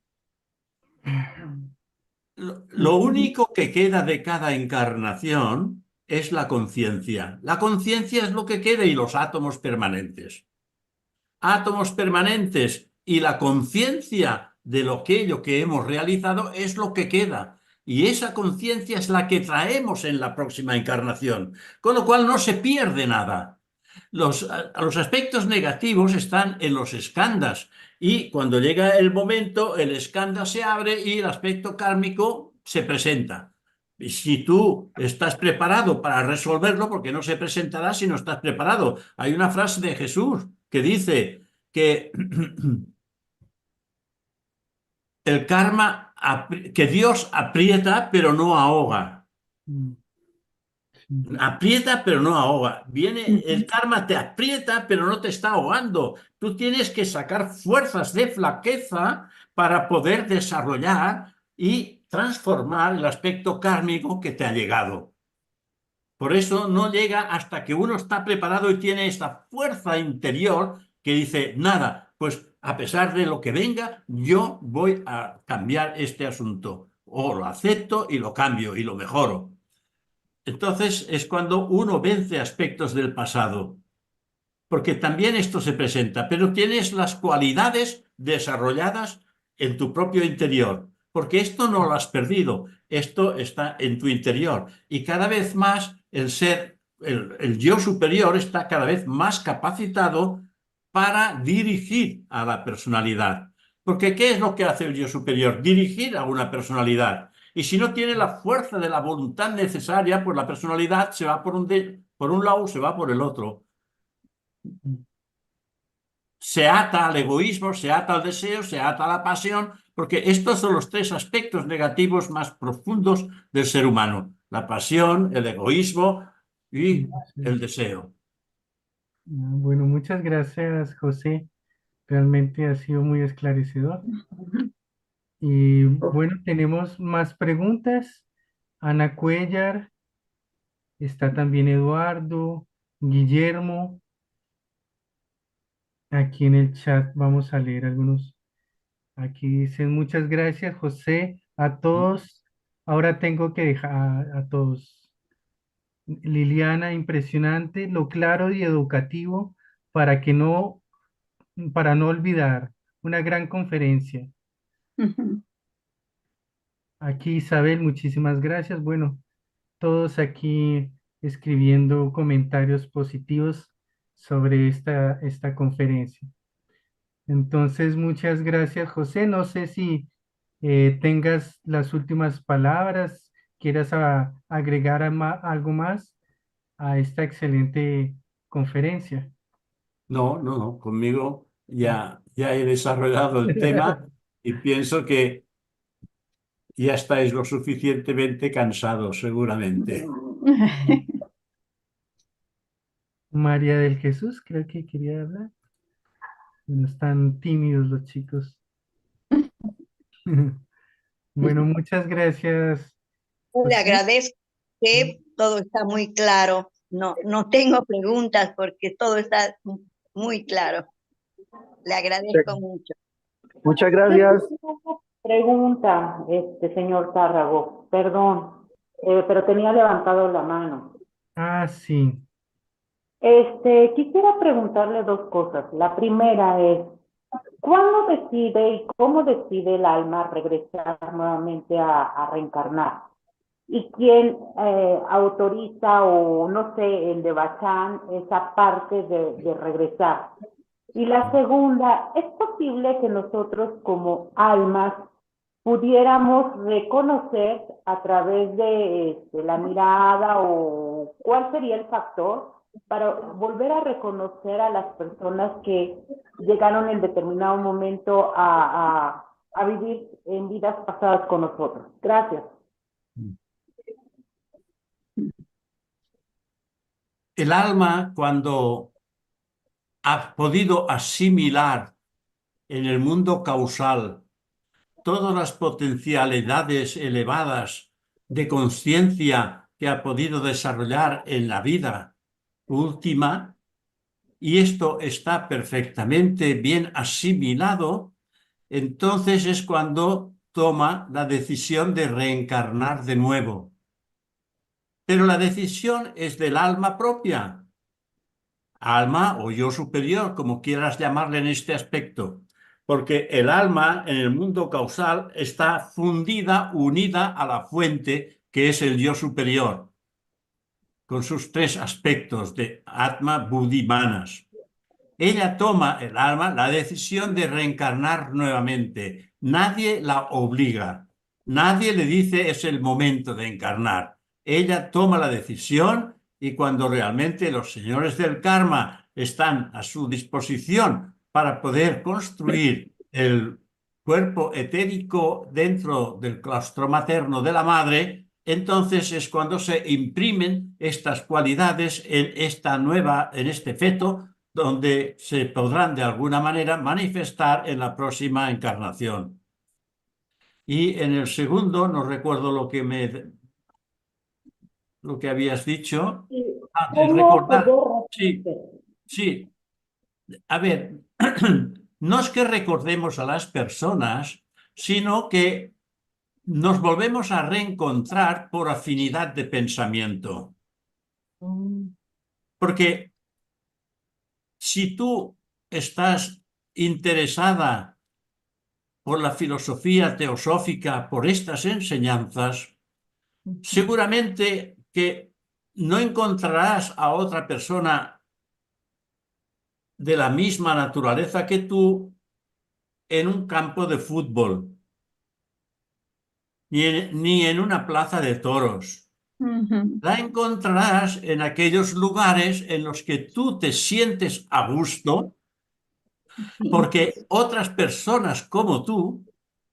Speaker 2: Lo único que queda de cada encarnación es la conciencia. La conciencia es lo que queda y los átomos permanentes. Átomos permanentes y la conciencia de aquello que hemos realizado es lo que queda. Y esa conciencia es la que traemos en la próxima encarnación. Con lo cual no se pierde nada. Los aspectos negativos están en los skandhas, Y cuando llega el momento, el escándalo se abre y el aspecto kármico se presenta. Y si tú estás preparado para resolverlo, porque no se presentará si no estás preparado. Hay una frase de Jesús que dice que el karma, que Dios aprieta pero no ahoga.
Speaker 1: Mm, sí.
Speaker 2: Aprieta pero no ahoga. Viene el karma, te aprieta pero no te está ahogando. Tú tienes que sacar fuerzas de flaqueza para poder desarrollar y transformar el aspecto kármico que te ha llegado. Por eso no llega hasta que uno está preparado y tiene esta fuerza interior que dice, nada, pues a pesar de lo que venga, yo voy a cambiar este asunto. O lo acepto y lo cambio y lo mejoro. Entonces es cuando uno vence aspectos del pasado, porque también esto se presenta, pero tienes las cualidades desarrolladas en tu propio interior, porque esto no lo has perdido, esto está en tu interior y cada vez más el ser, el yo superior está cada vez más capacitado para dirigir a la personalidad. Porque ¿qué es lo que hace el yo superior? Dirigir a una personalidad. Y si no tiene la fuerza de la voluntad necesaria, pues la personalidad se va por un lado, se va por el otro. Se ata al egoísmo, se ata al deseo, se ata a la pasión, porque estos son los tres aspectos negativos más profundos del ser humano. La pasión, el egoísmo y
Speaker 1: Sí.
Speaker 2: el deseo.
Speaker 1: Bueno, muchas gracias, José. Realmente ha sido muy esclarecedor. Y bueno, tenemos más preguntas. Ana Cuellar, está también Eduardo, Guillermo. Aquí en el chat vamos a leer algunos. Aquí dicen muchas gracias, José, a todos. Ahora tengo que dejar a todos. Liliana, impresionante, lo claro y educativo para que no, para no olvidar. Una gran conferencia.
Speaker 4: Ujú.
Speaker 1: Aquí Isabel, muchísimas gracias. Bueno, todos aquí escribiendo comentarios positivos sobre esta conferencia. Entonces, muchas gracias, José. No sé si tengas las últimas palabras, quieras agregar algo más a esta excelente conferencia.
Speaker 2: No, no, no, conmigo ya he desarrollado el tema y pienso que ya estáis lo suficientemente cansados, seguramente.
Speaker 1: María del Jesús, creo que quería hablar. No están tímidos los chicos. Bueno, muchas gracias,
Speaker 8: Le
Speaker 1: José.
Speaker 8: agradezco que todo está muy claro. No tengo preguntas porque todo está muy claro. Le agradezco mucho.
Speaker 9: Muchas gracias.
Speaker 10: Pregunta, señor Tárrago, perdón, pero tenía levantado la mano.
Speaker 1: Ah, sí.
Speaker 10: Quisiera preguntarle dos cosas. La primera es, ¿cuándo decide y cómo decide el alma regresar nuevamente a reencarnar? ¿Y quién autoriza o, no sé, el de Bachán, esa parte de regresar? Y la segunda, ¿es posible que nosotros como almas pudiéramos reconocer a través de la mirada o cuál sería el factor para volver a reconocer a las personas que llegaron en determinado momento a vivir en vidas pasadas con nosotros? Gracias.
Speaker 2: El alma, cuando ha podido asimilar en el mundo causal todas las potencialidades elevadas de conciencia que ha podido desarrollar en la vida última, y esto está perfectamente bien asimilado, entonces es cuando toma la decisión de reencarnar de nuevo. Pero la decisión es del alma propia, alma o yo superior, como quieras llamarle en este aspecto, porque el alma en el mundo causal está fundida, unida a la fuente que es el yo superior, con sus tres aspectos de Atma, Buddhi, Manas. ella toma, el alma, la decisión de reencarnar nuevamente. Nadie la obliga. Nadie le dice es el momento de encarnar. Ella toma la decisión y cuando realmente los señores del karma están a su disposición para poder construir el cuerpo etérico dentro del claustro materno de la madre, entonces es cuando se imprimen estas cualidades en este feto, donde se podrán de alguna manera manifestar en la próxima encarnación. Y en el segundo, no recuerdo lo que habías dicho. De
Speaker 10: ¿Cómo
Speaker 2: recordar.
Speaker 10: poder
Speaker 2: Sí, sí. A ver, no es que recordemos a las personas, sino que nos volvemos a reencontrar por afinidad de pensamiento. Porque si tú estás interesada por la filosofía teosófica, por estas enseñanzas, seguramente que no encontrarás a otra persona de la misma naturaleza que tú en un campo de fútbol, ni en una plaza de toros.
Speaker 4: Ujú.
Speaker 2: La encontrarás en aquellos lugares en los que tú te sientes a gusto,
Speaker 4: Sí.
Speaker 2: porque otras personas como tú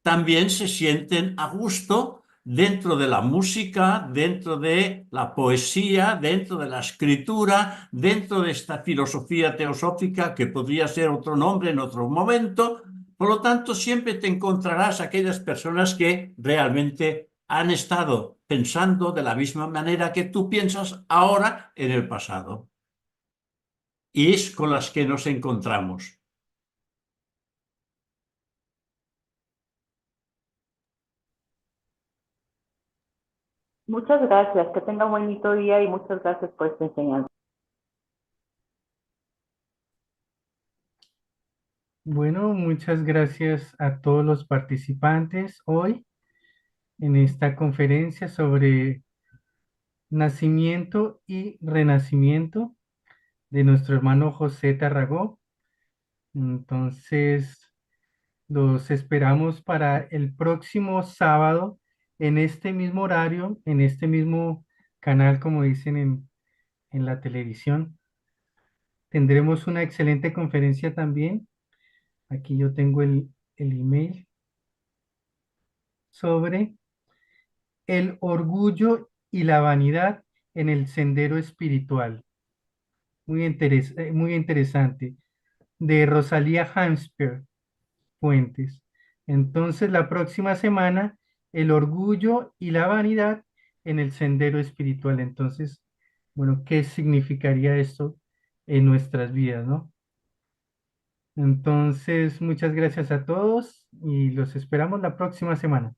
Speaker 2: también se sienten a gusto dentro de la música, dentro de la poesía, dentro de la escritura, dentro de esta filosofía teosófica que podría ser otro nombre en otro momento. Por lo tanto, siempre te encontrarás aquellas personas que realmente han estado pensando de la misma manera que tú piensas ahora en el pasado. Y es con las que nos encontramos.
Speaker 10: Muchas gracias, que tenga un bonito día y muchas gracias por esta enseñanza.
Speaker 1: Bueno, muchas gracias a todos los participantes hoy en esta conferencia sobre nacimiento y renacimiento de nuestro hermano José Tarragó. Entonces, los esperamos para el próximo sábado en este mismo horario, en este mismo canal, como dicen en la televisión. Tendremos una excelente conferencia también. Aquí yo tengo el email sobre el orgullo y la vanidad en el sendero espiritual. Muy interesante. De Rosalía Hansper Fuentes. Entonces, la próxima semana, el orgullo y la vanidad en el sendero espiritual. Entonces, bueno, ¿qué significaría esto en nuestras vidas, no? Entonces, muchas gracias a todos y los esperamos la próxima semana.